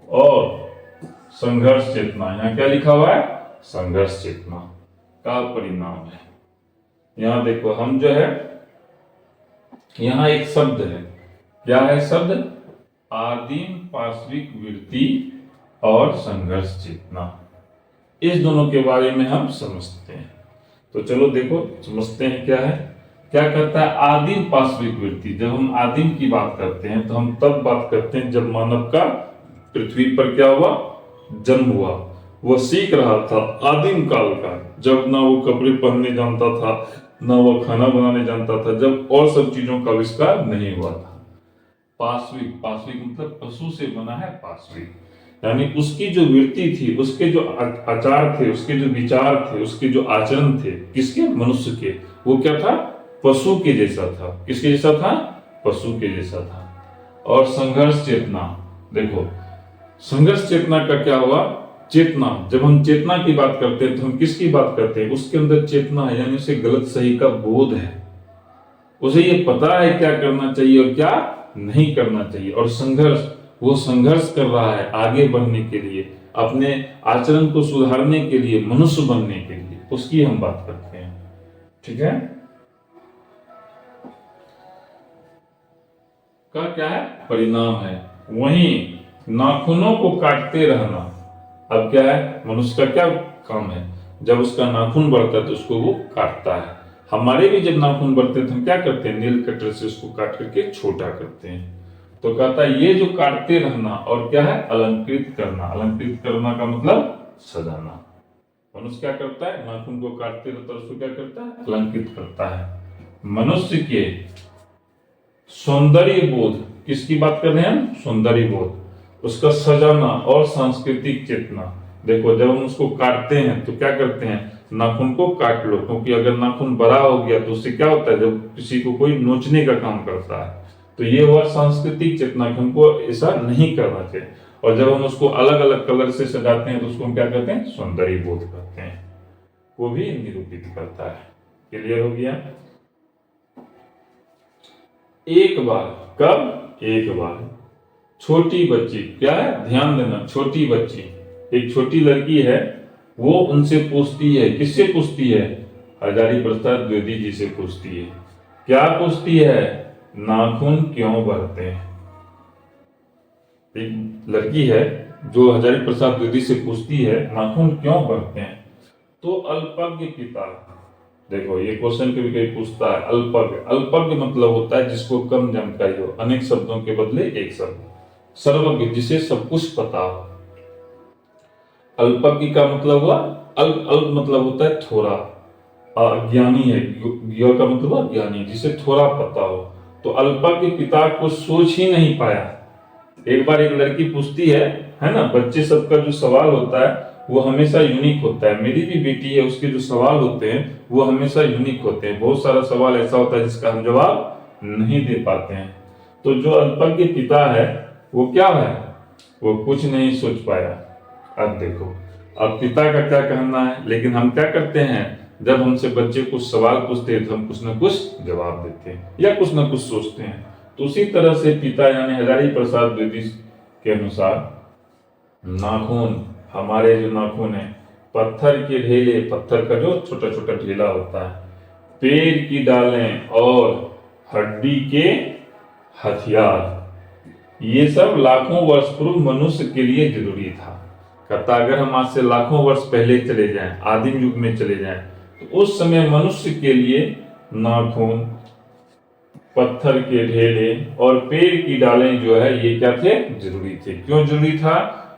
और संघर्ष चेतना, यहाँ क्या लिखा हुआ है, संघर्ष चेतना का परिणाम है। यहां देखो हम जो है, यहां एक शब्द है, क्या है शब्द, आदिम पाशविक वृत्ति और संघर्ष चेतना। इस दोनों के बारे में हम समझते हैं। तो चलो देखो समझते हैं क्या है। क्या कहता है आदिम पाशविक वृत्ति। जब हम आदिम की बात करते हैं तो हम तब बात करते हैं जब मानव का पृथ्वी पर क्या हुआ, जन्म हुआ। वह सीख रहा था आदिम काल का, जब ना वो कपड़े पहनने जानता था, ना वो खाना बनाने जानता था, जब और सब चीजों का आविष्कार नहीं हुआ था। पाशविक, पाशविक मतलब पशु से बना है पाशविक, यानी उसकी जो वृत्ति थी, उसके जो आचार थे, उसके जो विचार थे, उसके जो आचरण थे, किसके, मनुष्य के, वो क्या था, पशु के जैसा था। किसके जैसा था, पशु के जैसा था। और संघर्ष चेतना, देखो संघर्ष चेतना का क्या हुआ, चेतना, जब हम चेतना की बात करते हैं तो हम किसकी बात करते हैं, उसके अंदर चेतना है, यानी उसे गलत सही का बोध है, उसे ये पता है क्या करना चाहिए और क्या नहीं करना चाहिए। और संघर्ष, वो संघर्ष कर रहा है आगे बढ़ने के लिए, अपने आचरण को सुधारने के लिए, मनुष्य बनने के लिए, उसकी हम बात करते हैं। ठीक है, का क्या है, परिणाम है। वहीं नाखूनों को काटते रहना, अब क्या है, मनुष्य का क्या काम है, जब उसका नाखून बढ़ता है तो उसको वो काटता है। हमारे भी जब नाखून बढ़ते हैं तो हम क्या करते हैं, नेल कटर से उसको काट करके छोटा करते हैं। तो कहता है ये जो काटते रहना और क्या है, अलंकृत करना। अलंकृत करना का मतलब सजाना। मनुष्य क्या करता है, नाखून को काटते रहता है, उसको क्या करता है, अलंकृत करता है। मनुष्य के सौंदर्य बोध, किसकी बात कर रहे हैं हम, सौंदर्य बोध, उसका सजाना और सांस्कृतिक चेतना। देखो जब हम उसको काटते हैं तो क्या करते हैं, नाखून को काट लो, क्योंकि अगर नाखून बड़ा हो गया तो उससे क्या होता है, जब किसी को कोई नोचने का काम करता है तो ये हुआ सांस्कृतिक चेतना कि हमको ऐसा नहीं करना चाहिए। और जब हम उसको अलग अलग कलर से सजाते हैं तो उसको हम क्या कहते हैं, सौंदर्य बोध करते हैं, वो भी निरूपित करता है। क्लियर हो गया। एक बार, कब, एक बार छोटी बच्ची, क्या है, ध्यान देना, छोटी बच्ची, एक छोटी लड़की है, वो उनसे पूछती है, किससे पूछती है, हजारी प्रसाद द्विवेदी जी से पूछती है। क्या पूछती है, नाखून क्यों बढ़ते हैं। एक लड़की है जो हजारी प्रसाद द्विवेदी से पूछती है नाखून क्यों बढ़ते हैं। तो अल्पज्ञ पिता, देखो ये क्वेश्चन कभी कभी पूछता है, अल्पज्ञ, अल्पज्ञ मतलब होता है जिसको कम जानकारी हो, अनेक शब्दों के बदले एक शब्द। सर्वज्ञ, जिसे सब कुछ पता हो। अल्पज्ञ का मतलब हुआ, अल्प, अल्प मतलब होता है थोड़ा, अज्ञानी है, ज्ञ का मतलब अज्ञानी, जिसे थोड़ा पता हो। तो अल्पज्ञ पिता को सोच ही नहीं पाया। एक बार एक लड़की पूछती है ना, बच्चे सबका जो सवाल होता है वो हमेशा यूनिक होता है। मेरी भी बेटी है, उसके जो सवाल होते हैं वो हमेशा यूनिक होते हैं। बहुत सारा सवाल ऐसा होता है जिसका हम जवाब नहीं दे पाते हैं। तो जो अल्पज्ञ पिता है वो क्या है, वो कुछ नहीं सोच पाया। अब देखो, अब पिता का क्या कहना है, लेकिन हम क्या करते हैं, जब हमसे बच्चे कुछ सवाल पूछते हैं तो हम कुछ न कुछ जवाब देते हैं या कुछ न कुछ सोचते हैं। तो उसी तरह से पिता यानी हजारी प्रसाद द्विवेदी के अनुसार नाखून, हमारे जो नाखून है, पत्थर के ढेले, पत्थर का जो छोटा छोटा ढेला होता है, पेड़ की डालें और हड्डी के हथियार, ये सब लाखों वर्ष पूर्व मनुष्य के लिए जरूरी था। कहता अगर हम आज से लाखों वर्ष पहले चले जाएं, आदिम युग में चले जाएं, तो उस समय मनुष्य के लिए नाखून, पत्थर के ढेले और पेड़ की डालें जो है ये क्या थे, जरूरी थे। क्यों जरूरी था,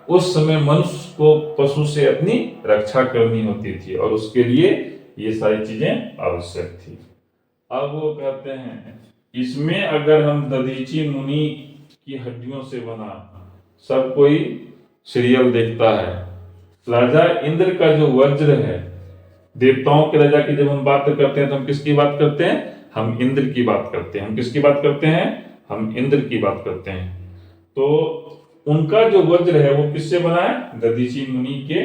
उस समय मनुष्य को पशु से अपनी रक्षा करनी होती थी और उसके लिए ये सारी चीजें आवश्यक थी। अब वो कहते हैं इसमें अगर हम दधीची मुनि की हड्डियों से बना, सब कोई सीरियल देखता है, राजा इंद्र का जो वज्र है, देवताओं के राजा की जब हम बात करते हैं तो हम किसकी बात करते हैं, हम इंद्र की बात करते हैं। हम किसकी बात करते हैं, हम इंद्र की बात करते हैं। तो उनका जो वज्र है वो किससे बना है, दधीची मुनि के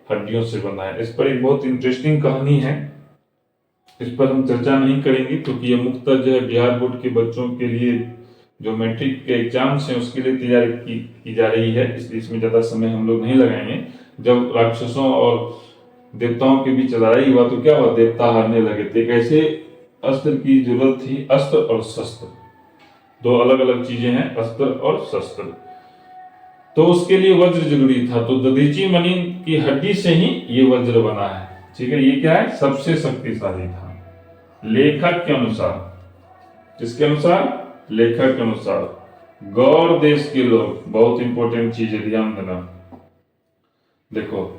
हड्डियों से बना है। इस पर एक बहुत इंटरेस्टिंग कहानी है, इस पर हम चर्चा नहीं करेंगे क्योंकि ये मुख्यतः जो है बिहार बोर्ड के बच्चों के लिए जो मैट्रिक के एग्जाम्स हैं उसके लिए तैयारी की जा रही है, इसलिए इसमें ज्यादा समय हम लोग नहीं लगाएंगे। जब राक्षसों और देवताओं के बीच लड़ाई हुआ तो क्या हुआ, देवता हारने लगे थे। कैसे अस्त्र की जरूरत थी, अस्त्र और शस्त्र, दो अलग अलग चीजें हैं, अस्त्र और शस्त्र। तो उसके लिए वज्र जरूरी था, तो दधीची मणि की हड्डी से ही ये वज्र बना है। ठीक है, ये क्या है, सबसे शक्तिशाली था लेखक के अनुसार। किसके अनुसार, लेखक के अनुसार। गौड़ देश के लोग, बहुत इंपॉर्टेंट चीज है, ध्यान देना। देखो,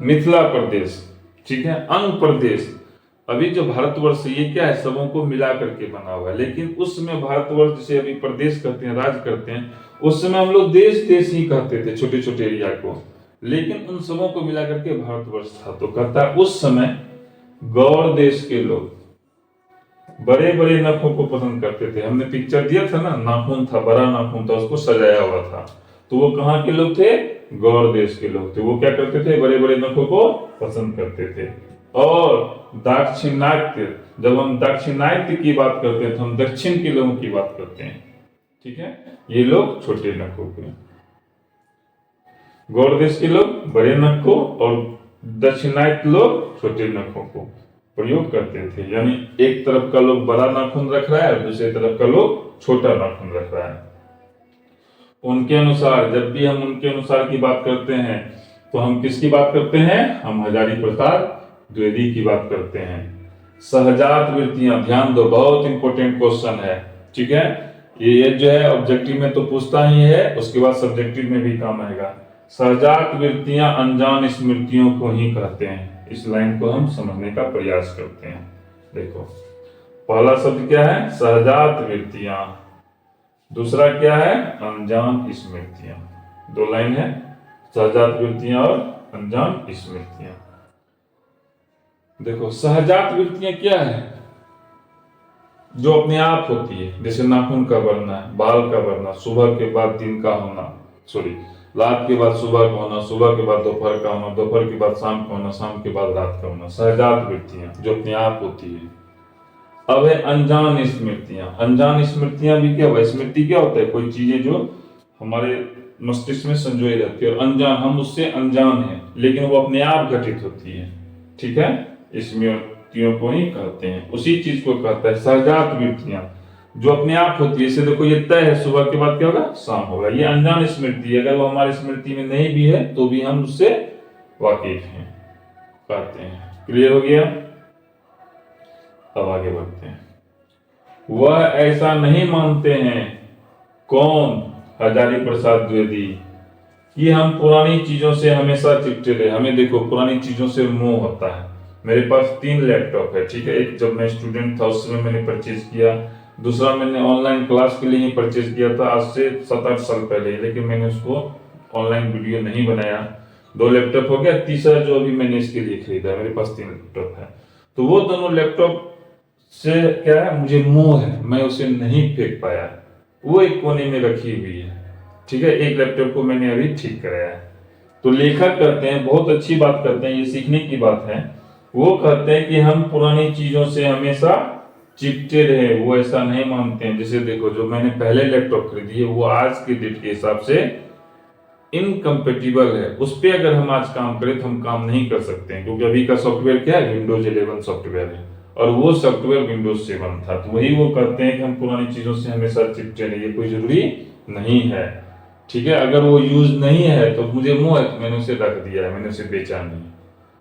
मिथिला प्रदेश, ठीक है, अंग प्रदेश, अभी जो भारतवर्ष ये क्या है, सबों को मिला करके बना हुआ है। लेकिन उस समय भारतवर्ष जिसे अभी प्रदेश कहते हैं, राज्य करते हैं, उस समय हम लोग देश देश ही कहते थे, छोटे छोटे एरिया को। लेकिन उन सबों को मिला करके भारतवर्ष था। तो कहता है उस समय गौड़ देश के लोग बड़े बड़े नखों को पसंद करते थे। हमने पिक्चर दिया था ना, नाखून था, बड़ा नाखून था, उसको सजाया हुआ था। तो वो कहाँ के लोग थे, गौड़ देश के लोग थे। वो क्या करते थे, बड़े बड़े नखों को पसंद करते थे। और दाक्षिणात्य, जब हम दाक्षिणात्य की बात करते हैं तो हम दक्षिण के लोगों की बात करते हैं। ठीक है, ये लोग छोटे नखों के, गौड़ देश के लोग बड़े नख को और दक्षिणात्य लोग छोटे नखों को प्रयोग करते थे। यानी एक तरफ का लोग बड़ा नाखून रख रहा है और दूसरी तरफ का लोग छोटा नाखून रख रहा है। उनके अनुसार, जब भी हम उनके अनुसार की बात करते हैं तो हम किसकी बात करते हैं, हम हजारी प्रसाद द्विवेदी की बात करते हैं। सहजात वृत्तियां, ध्यान दो, बहुत इंपॉर्टेंट क्वेश्चन है। ठीक है, ये जो है ऑब्जेक्टिव में तो पूछता ही है, उसके बाद सब्जेक्टिव में भी काम आएगा। सहजात वृत्तियां अनजान स्मृतियों को ही कहते हैं। इस लाइन को हम समझने का प्रयास करते हैं। देखो, पहला शब्द क्या है, सहजात वृत्तियां, दूसरा क्या है, अनजान स्मृतियां। दो लाइन है, सहजात वृत्तियां और अनजान स्मृतियां। देखो, सहजात वृत्तियां क्या है, जो अपने आप होती है, जैसे नाखून का बढ़ना, बाल का बढ़ना, सुबह के बाद दिन का होना, सॉरी, रात के बाद सुबह का होना, सुबह के बाद दोपहर का होना, दोपहर के बाद शाम का होना, शाम के बाद रात का होना, सहजात वृत्तियां जो अपने आप होती है। अब है अनजान स्मृतियां। अनजान स्मृतियां भी क्या हुआ, स्मृति क्या होता है, कोई चीजें जो हमारे मस्तिष्क में संजोई रहती है, और अनजान, हम उससे अनजान हैं लेकिन वो अपने आप घटित होती है। ठीक है, स्मृतियों को ही कहते हैं, उसी चीज को कहता है सहजात वृत्तियां जो अपने आप होती है। इसे देखो, ये तय है, सुबह के बाद क्या होगा, शाम होगा। ये अनजान स्मृति है, अगर वो हमारी स्मृति में नहीं भी है तो भी हम उससे वाकिफ हैं, कहते हैं। क्लियर हो गया, अब आगे बढ़ते हैं। वह ऐसा नहीं मानते हैं, कौन, हजारी प्रसाद द्विवेदी, कि हम पुरानी चीजों से हमेशा चिपटे रहे। हमें देखो, पुरानी चीजों से मोह होता है। मेरे पास 3 लैपटॉप है, ठीक है, एक जब मैं स्टूडेंट था उस समय मैंने परचेज किया, दूसरा मैंने ऑनलाइन क्लास के लिए ही परचेज किया था, आज से 7-8 साल पहले, लेकिन मैंने उसको ऑनलाइन वीडियो नहीं बनाया। 2 लैपटॉप हो गया, तीसरा जो अभी मैंने इसके लिए खरीदा, मेरे पास 3 लैपटॉप है। तो वो दोनों लैपटॉप से क्या है, मुझे मोह है, मैं उसे नहीं फेंक पाया, वो एक कोने में रखी हुई है। ठीक है, एक लैपटॉप को मैंने अभी ठीक कराया है। तो लेखक कहते हैं, बहुत अच्छी बात करते हैं, ये सीखने की बात है। वो कहते हैं कि हम पुरानी चीजों से हमेशा चिपटे रहे, वो ऐसा नहीं मानते हैं। जैसे देखो, जो मैंने पहले लैपटॉप खरीदी है वो आज के डेट के हिसाब से इनकम्पेटिबल है, उस पर अगर हम आज काम करें तो हम काम नहीं कर सकते हैं, क्योंकि अभी का सॉफ्टवेयर क्या है, विंडोज 11 सॉफ्टवेयर है, और वो सॉफ्टवेयर विंडोज 7 था। तो वही वो कहते हैं कि हम पुरानी चीजों से हमेशा चिपटे रहे, ये कोई जरूरी नहीं है। ठीक है, अगर वो यूज नहीं है तो मुझे मोह है, तो मैंने उसे रख दिया है, मैंने उसे बेचा नहीं।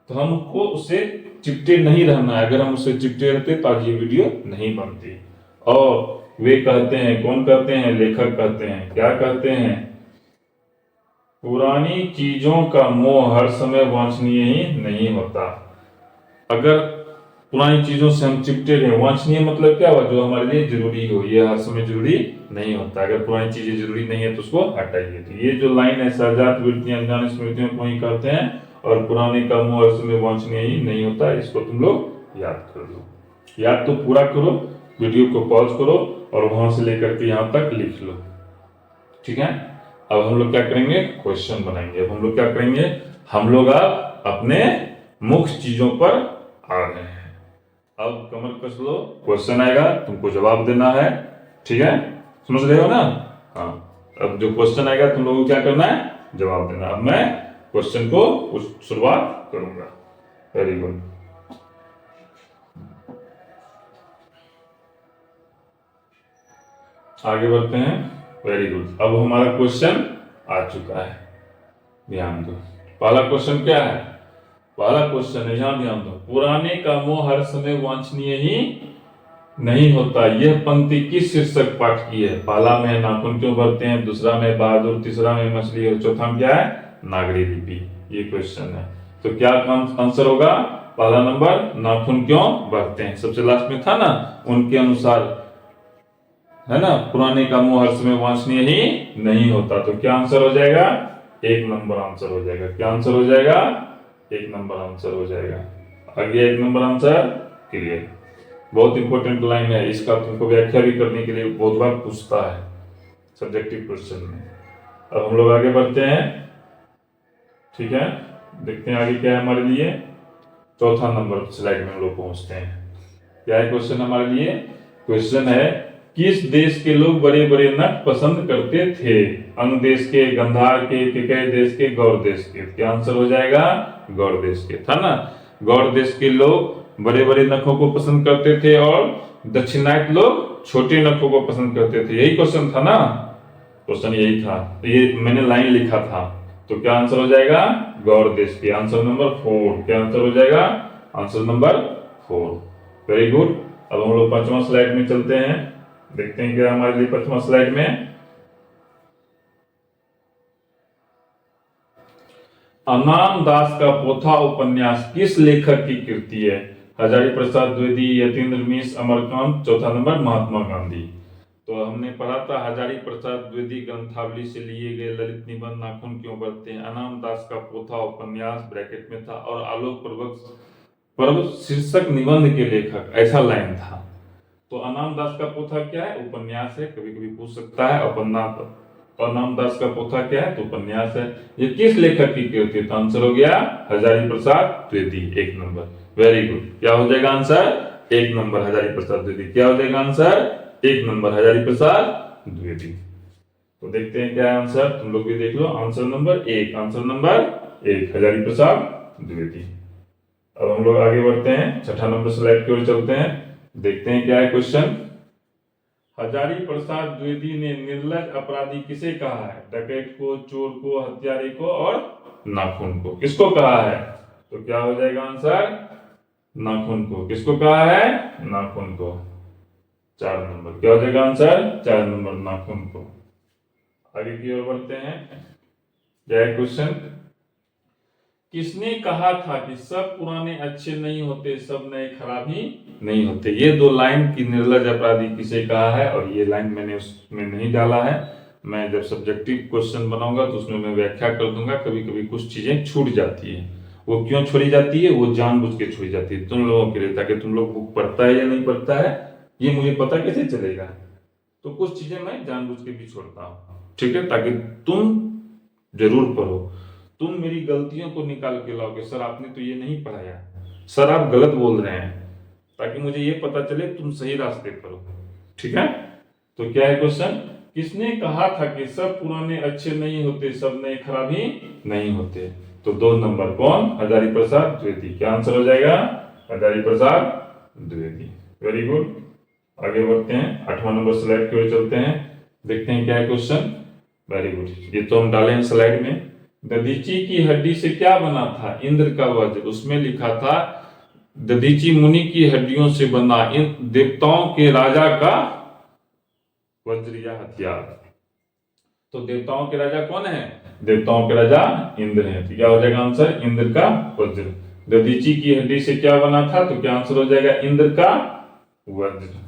तो हमको उससे चिपटे नहीं रहना है, अगर हम उससे चिपटे रहते तो आज ये वीडियो नहीं बनती। और वे कहते हैं, कौन कहते हैं, लेखक कहते हैं, क्या कहते हैं, पुरानी चीजों का मोह हर समय वांछनीय ही नहीं होता। अगर पुरानी चीजों से हम चिपटे रहे, वांछनीय मतलब क्या हुआ, जो हमारे लिए जरूरी हो, ये हर समय जरूरी नहीं होता। अगर पुरानी चीजें जरूरी नहीं है तो उसको हटाइए। तो ये जो लाइन है, सहजात वृत्तियां अनजान स्मृतियों को ही कहते हैं, और पुराने का मोह हर समय वांछनीय ही नहीं होता, इसको तुम लोग याद कर लो। याद तो पूरा करो, वीडियो को पॉज करो और वहां से लेकर के यहाँ तक लिख लो। ठीक है, अब हम लोग क्या करेंगे, क्वेश्चन बनाएंगे। अब हम लोग क्या करेंगे, हम लोग अब अपने मुख्य चीजों पर आ रहे हैं। अब कमर कस लो, क्वेश्चन आएगा, तुमको जवाब देना है। ठीक है, समझ रहे हो ना? हाँ, अब जो क्वेश्चन आएगा तुम लोगों को क्या करना है, जवाब देना। अब मैं क्वेश्चन को शुरुआत करूंगा। Very good. आगे बढ़ते हैं। Very good. अब हमारा क्वेश्चन आ चुका है, ध्यान दो। पहला क्वेश्चन क्या है? पहला क्वेश्चन है, यहां ध्यान दो। पुराने का मोह हर समय वांछनीय ही नहीं होता। यह पंक्ति किस शीर्षक पाठ की है? पहला में नाखून क्यों भरते हैं, दूसरा में बहादुर, तीसरा में मछली और चौथा में क्या है? नागरी लिपि। ये क्वेश्चन है, तो क्या आंसर होगा? पहला नंबर, नाखून क्यों भरते हैं, सबसे लास्ट में था ना, उनके अनुसार, है ना, पुराने का मुंह हर समय वांछनीय ही नहीं होता। तो क्या आंसर हो जाएगा? एक नंबर आंसर हो जाएगा। क्या आंसर हो जाएगा? एक नंबर आंसर हो जाएगा। आगे एक नंबर आंसर, क्लियर। बहुत इंपॉर्टेंट लाइन है, इसका तुमको व्याख्या भी करने के लिए बहुत बार पूछता है सब्जेक्टिव क्वेश्चन में। अब हम लोग आगे बढ़ते हैं, ठीक है, देखते हैं आगे क्या है हमारे लिए। चौथा नंबर स्लाइड में हम लोग पहुंचते हैं। क्या है क्वेश्चन हमारे लिए? क्वेश्चन है, किस देश के लोग बड़े बड़े नट पसंद करते थे? अंग देश के, गंधार के, केकय देश के, गौड़ देश के। क्या आंसर हो जाएगा? गौड़ देश के, था ना। गौड़ देश के लोग बड़े बड़े नखों को पसंद करते थे और दक्षिणायत लोग छोटे नखों को पसंद करते थे। यही क्वेश्चन था ना, क्वेश्चन यही था। तो ये मैंने लाइन लिखा था, तो क्या आंसर हो जाएगा? गौड़ देश के। Answer number 4। क्या आंसर हो जाएगा? Answer number 4। Very good. अब हम लोग पांचवा स्लाइड में चलते हैं, देखते हैं क्या हमारे लिए पांचवा स्लाइड में। अनाम दास का पोथा उपन्यास किस लेखक की कृति है? हजारी प्रसाद द्विवेदी, यतीन्द्र मिश्र, अमरकांत, चौथा नंबर महात्मा गांधी। तो हमने पढ़ा था हजारी प्रसाद द्विवेदी ग्रंथावली से लिए गए ललित निबंध नाखून क्यों बढ़ते हैं, अनाम दास का पोथा उपन्यास ब्रैकेट में था, और आलोक पर्व शीर्षक निबंध के लेखक, ऐसा लाइन था। तो अनाम दास का पोथा क्या है? उपन्यास है, कभी कभी पूछ सकता है। अनाम दास का पोथा क्या है? तो उपन्यास है। ये किस लेखक की कृति? तो आंसर हो गया हजारी प्रसाद द्विवेदी। एक नंबर, वेरी गुड। क्या हो जाएगा आंसर? एक नंबर हजारी प्रसाद द्विवेदी। क्या हो जाएगा आंसर? एक नंबर हजारी प्रसाद द्विवेदी। तो देखते हैं क्या है आंसर, तुम लोग भी देख लो। आंसर नंबर एक, आंसर नंबर एक हजारी प्रसाद द्विवेदी। अब हम लोग आगे बढ़ते हैं, छठा नंबर स्लाइड की ओर चलते हैं, देखते हैं क्या है क्वेश्चन। हजारी प्रसाद द्विवेदी ने निर्लज अपराधी किसे कहा है? डकैत को, चोर को, हत्यारे को और नाखून को। किसको कहा है? तो क्या हो जाएगा आंसर? नाखून को। किसको कहा है? नाखून को। 4 नंबर। क्या हो जाएगा आंसर? 4 नंबर, नाखून को। आगे की ओर बढ़ते हैं, क्या है क्वेश्चन। किसने कहा था कि सब पुराने अच्छे नहीं होते, सब नए खराब ही नहीं होते? ये दो लाइन की निर्लज अपराधी किसे कहा है, और ये लाइन मैंने उसमें नहीं डाला है। मैं जब सब्जेक्टिव क्वेश्चन बनाऊंगा तो उसमें मैं व्याख्या कर दूंगा। कभी कभी कुछ चीजें छूट जाती है, वो क्यों छोड़ी जाती है? वो जानबूझ के छोड़ी जाती है तुम लोगों के लिए, ताकि तुम लोग बुक पढ़ता है या नहीं पढ़ता है ये मुझे पता कैसे चलेगा। तो कुछ चीजें मैं जानबूझ के भी छोड़ता हूँ, ठीक है, ताकि तुम जरूर पढ़ो। तुम मेरी गलतियों को निकाल के लाओगे, सर आपने तो ये नहीं पढ़ाया, सर आप गलत बोल रहे हैं, ताकि मुझे ये पता चले तुम सही रास्ते पर हो, ठीक है। तो क्या है क्वेश्चन, किसने कहा था कि सब पुराने अच्छे नहीं होते, सब नए खराब ही नहीं होते? तो 2 नंबर कौन? हजारी प्रसाद द्विवेदी। क्या आंसर हो जाएगा? हजारी प्रसाद द्विवेदी। Very good. आगे बढ़ते हैं, 8वां नंबर स्लाइड की ओर चलते हैं, देखते हैं क्या है क्वेश्चन। वेरी गुड, ये तो हम डाले हैं स्लाइड में। दधीची की हड्डी से क्या बना था? इंद्र का वज्र। उसमें लिखा था दधीची मुनि की हड्डियों से बना इन देवताओं के राजा का वज्र या हथियार। तो देवताओं के राजा कौन है? देवताओं के राजा इंद्र है। तो क्या हो जाएगा आंसर? इंद्र का वज्र। दधीची की हड्डी से क्या बना था? तो क्या आंसर हो जाएगा? इंद्र का वज्र।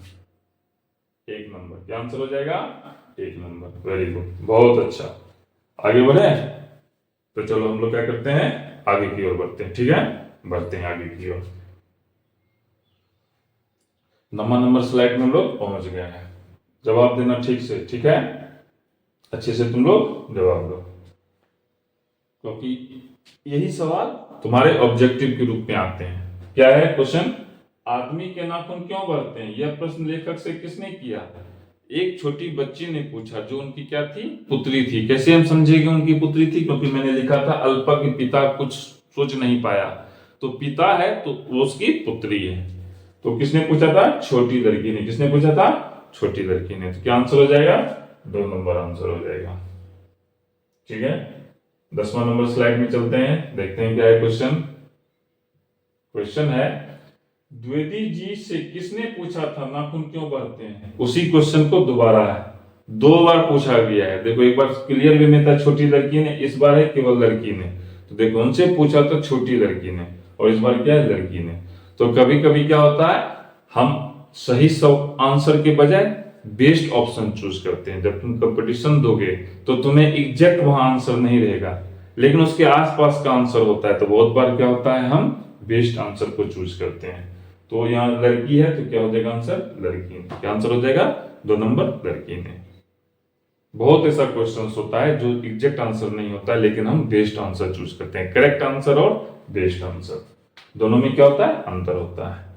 1 नंबर। क्या आंसर हो जाएगा? 1 नंबर। वेरी गुड, बहुत अच्छा। आगे बढ़े, तो चलो हम लोग क्या करते हैं, आगे की ओर बढ़ते हैं, ठीक है, बढ़ते हैं आगे की ओर। 9वां नंबर स्लाइड में हम लोग पहुंच गए हैं। जवाब देना ठीक से, ठीक है, अच्छे से तुम लोग जवाब दो, क्योंकि यही सवाल तुम्हारे ऑब्जेक्टिव के रूप में आते हैं। क्या है क्वेश्चन, आदमी के नाखून क्यों बढ़ते हैं? यह प्रश्न लेखक से किसने किया? एक छोटी बच्ची ने पूछा, जो उनकी क्या थी, पुत्री थी। कैसे हम समझेंगे उनकी पुत्री थी, क्योंकि मैंने लिखा था अल्पा के पिता कुछ सोच नहीं पाया, तो पिता है तो वो उसकी पुत्री है। तो किसने पूछा था, छोटी लड़की ने। किसने पूछा था, छोटी लड़की ने। तो क्या आंसर हो जाएगा, 2 नंबर आंसर हो जाएगा। ठीक है, 10वां नंबर स्लाइड में चलते हैं, देखते हैं क्या है क्वेश्चन। क्वेश्चन है, द्विवेदी जी से किसने पूछा था नाखून क्यों बढ़ते हैं। उसी क्वेश्चन को दोबारा है, 2 बार पूछा गया है। देखो, एक बार क्लियर वे में था छोटी लड़की ने, इस बार है केवल लड़की ने। तो देखो, उनसे पूछा था छोटी लड़की ने, और इस बार क्या है, लड़की ने। तो कभी कभी क्या होता है, हम सही सब आंसर के बजाय बेस्ट ऑप्शन चूज करते हैं। जब तुम कंपटीशन दोगे तो तुम्हें एग्जैक्ट वहां आंसर नहीं रहेगा, लेकिन उसके आसपास का आंसर होता है। तो बहुत बार क्या होता है, हम बेस्ट आंसर को चूज करते हैं। तो यहाँ लड़की है, तो क्या हो जाएगा आंसर, लड़की ने। क्या आंसर हो जाएगा, 2 नंबर लड़की ने। बहुत ऐसा क्वेश्चन होता है जो एग्जैक्ट आंसर नहीं होता है, लेकिन हम बेस्ट आंसर चूज करते हैं। करेक्ट आंसर और बेस्ट आंसर दोनों में क्या होता है, अंतर होता है।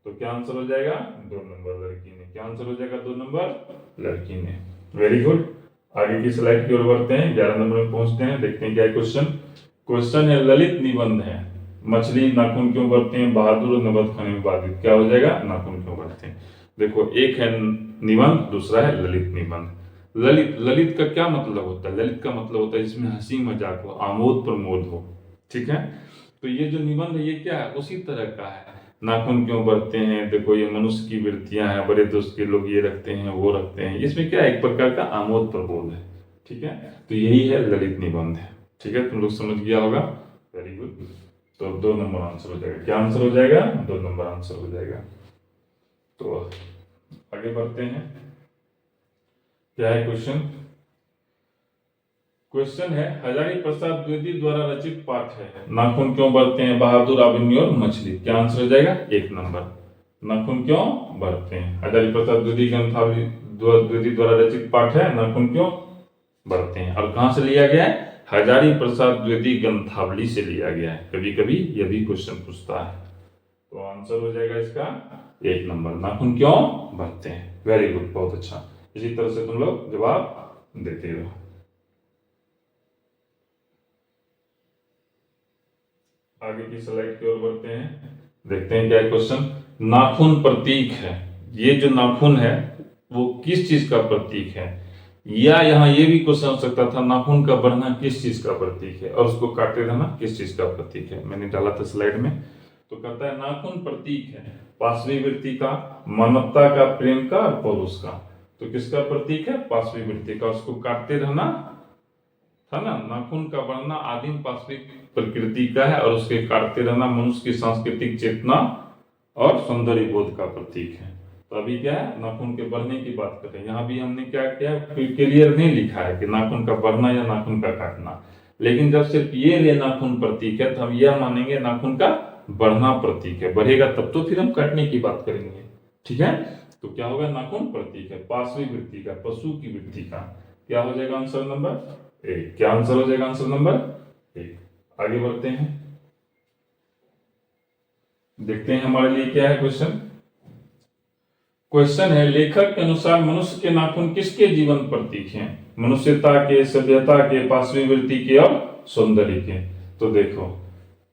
तो क्या आंसर हो जाएगा, 2 नंबर लड़की ने। क्या आंसर हो जाएगा, 2 नंबर लड़की ने। Very good. आगे की स्लाइड की ओर बढ़ते हैं, 11 नंबर में पहुंचते हैं, देखते हैं क्या है क्वेश्चन। क्वेश्चन है, ललित निबंध है, मछली नाखून क्यों बढ़ते हैं, बहादुर नबद खाने में बाधित। क्या हो जाएगा, नाखून क्यों बढ़ते हैं। देखो, एक है निबंध, दूसरा है ललित निबंध। ललित, ललित का क्या मतलब होता है, ललित का मतलब होता है जिसमें हंसी मजाक हो, आमोद प्रमोद हो। ठीक है, तो ये जो निबंध है ये क्या है, उसी तरह का है। नाखून क्यों बढ़ते हैं, देखो ये मनुष्य की वृत्तियां हैं, बड़े दोस्त के लोग ये रखते हैं वो रखते हैं, इसमें क्या है, एक प्रकार का आमोद प्रमोद है। ठीक है, तो यही है ललित निबंध है। ठीक है, तुम लोग समझ गया होगा, वेरी गुड। तो 2 नंबर आंसर हो जाएगा। क्या आंसर हो जाएगा, 2 नंबर आंसर हो जाएगा। तो आगे बढ़ते हैं, क्या है क्वेश्चन। क्वेश्चन है, हजारी प्रसाद द्विवेदी द्वारा रचित पाठ है, नाखून क्यों बढ़ते हैं, बहादुर, अभिमन्यु और मछली। क्या आंसर हो जाएगा, 1 नंबर। नाखून क्यों बढ़ते हैं, हजारी प्रसाद द्विवेदी द्वारा रचित पाठ है, नाखून क्यों बढ़ते हैं। और कहां से लिया गया है, हजारी प्रसाद द्विवेदी ग्रंथावली से लिया गया है। कभी कभी यह भी क्वेश्चन पूछता है। तो आंसर हो जाएगा इसका 1 नंबर, नाखून क्यों बढ़ते हैं। वेरी गुड, बहुत अच्छा। इसी तरह से तुम लोग जवाब देते रहो। आगे की स्लाइड की ओर बढ़ते हैं, देखते हैं क्या है क्वेश्चन। नाखून प्रतीक है, ये जो नाखून है वो किस चीज का प्रतीक है, या यहाँ ये भी क्वेश्चन हो सकता था, नाखून का बढ़ना किस चीज का प्रतीक है, और उसको काटे रहना किस चीज का प्रतीक है। मैंने डाला था स्लाइड में। तो कहता है, नाखून प्रतीक है पांचवी वृत्ति का, मानवता का, प्रेम का और पौरुष का। तो किसका प्रतीक है, पांचवी वृत्ति का। उसको काटते रहना था ना, नाखून का बढ़ना आदिम पाश्विक प्रकृति का है, और उसके काटते रहना मनुष्य की सांस्कृतिक चेतना और सौंदर्य बोध का प्रतीक है। तो अभी क्या है, नाखून के बढ़ने की बात कर रहे हैं। यहाँ भी हमने क्या किया, क्लियर नहीं लिखा है कि नाखून का बढ़ना या नाखून का काटना, लेकिन जब सिर्फ ये ले नाखून प्रतीक है तो हम यह मानेंगे नाखून का बढ़ना प्रतीक है। बढ़ेगा तब तो फिर हम काटने की बात करेंगे। ठीक है, तो क्या होगा, नाखून प्रतीक है पांचवी वृत्ति का, पशु की वृत्ति का। क्या हो जाएगा आंसर नंबर 1। क्या आंसर हो जाएगा, आंसर नंबर 1। आगे बढ़ते हैं, देखते हैं हमारे लिए क्या है क्वेश्चन। क्वेश्चन है, लेखक के अनुसार मनुष्य के नाखून किसके जीवन प्रतीक हैं, मनुष्यता के, सभ्यता के, पांचवी वृत्ति के और सौंदर्य के। तो देखो,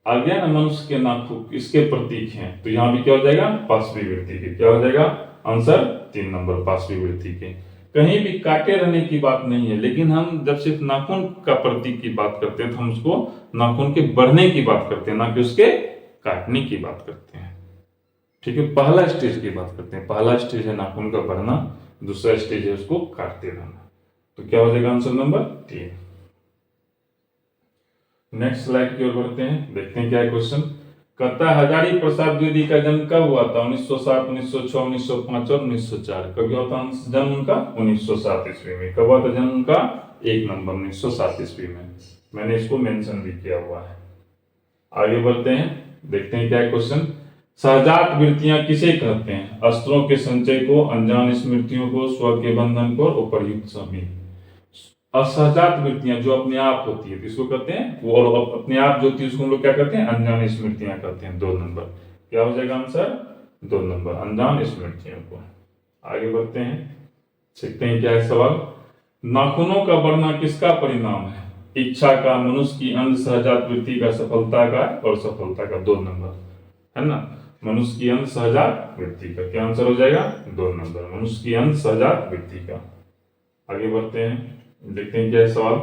आ गया ना, मनुष्य के नाखून किसके प्रतीक हैं, तो यहां भी क्या हो जाएगा, पांचवी वृत्ति के। क्या हो जाएगा आंसर, 3 नंबर, पांचवी वृत्ति के। कहीं भी काटे रहने की बात नहीं है, लेकिन हम जब सिर्फ नाखून का प्रतीक की बात करते हैं तो हम उसको नाखून के बढ़ने की बात करते हैं, ना कि उसके काटने की बात करते हैं। ठीक है, पहला स्टेज की बात करते हैं। पहला स्टेज है नाखून का बढ़ना, दूसरा स्टेज है उसको काटते रहना। तो क्या हो जाएगा आंसर नंबर 3। नेक्स्ट स्लाइड की ओर बढ़ते हैं, देखते हैं क्या है क्वेश्चन। कहता है, हजारी प्रसाद द्विवेदी का जन्म कब हुआ था, 1907, 1906, 1905 और 1904। कब हुआ था जन्म उनका, 1907 ईस्वी में। कब हुआ था जन्म उनका, 1 नंबर 1907 ईस्वी में। मैंने इसको मेंशन भी किया हुआ है। आगे बढ़ते हैं, देखते हैं क्या है क्वेश्चन। सहजात वृत्तियां किसे कहते हैं, अस्त्रों के संचय को, अनजान स्मृतियों को, स्व के बंधन को और उपर्युक्त सभी। असहजात वृत्तियां जो अपने आप होती है तो इसको कहते हैं, वो और अपने आप जो होती है उसको हम लोग क्या कहते हैं, अनजान स्मृतियां कहते हैं। 2 नंबर। क्या हो जाएगा आंसर, 2 नंबर, अनजान स्मृतियों को। आगे बढ़ते हैं, देखते हैं क्या है सवाल। नाखूनों का बढ़ना किसका परिणाम है? इच्छा का, मनुष्य की अंध सहजात वृत्ति का, सफलता का और सफलता का। 2 नंबर है ना। मनुष्य की अंध सहजात वृत्ति का क्या आंसर हो जाएगा? 2 नंबर, मनुष्य की अंध सहजात वृत्ति का। आगे बढ़ते हैं, देखते हैं क्या है सवाल।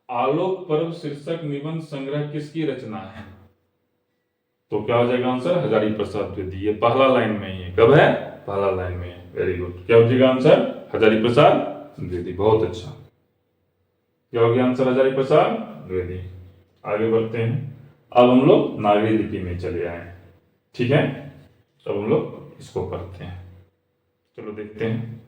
आलोक पर्व शीर्षक निबंध संग्रह किसकी रचना है? तो क्या हो जाएगा आंसर? हजारी प्रसाद द्विवेदी। ये पहला लाइन में ही है। कब है? पहला लाइन में है। Very good. क्या हो जाएगा आंसर? हजारी प्रसाद द्विवेदी। बहुत अच्छा। क्या हो गया आंसर? हजारी प्रसाद द्विवेदी। आगे बढ़ते हैं, अब हम लोग नागरी लिपि में चले आए। ठीक है, अब हम लोग इसको पढ़ते हैं। चलो देखते हैं।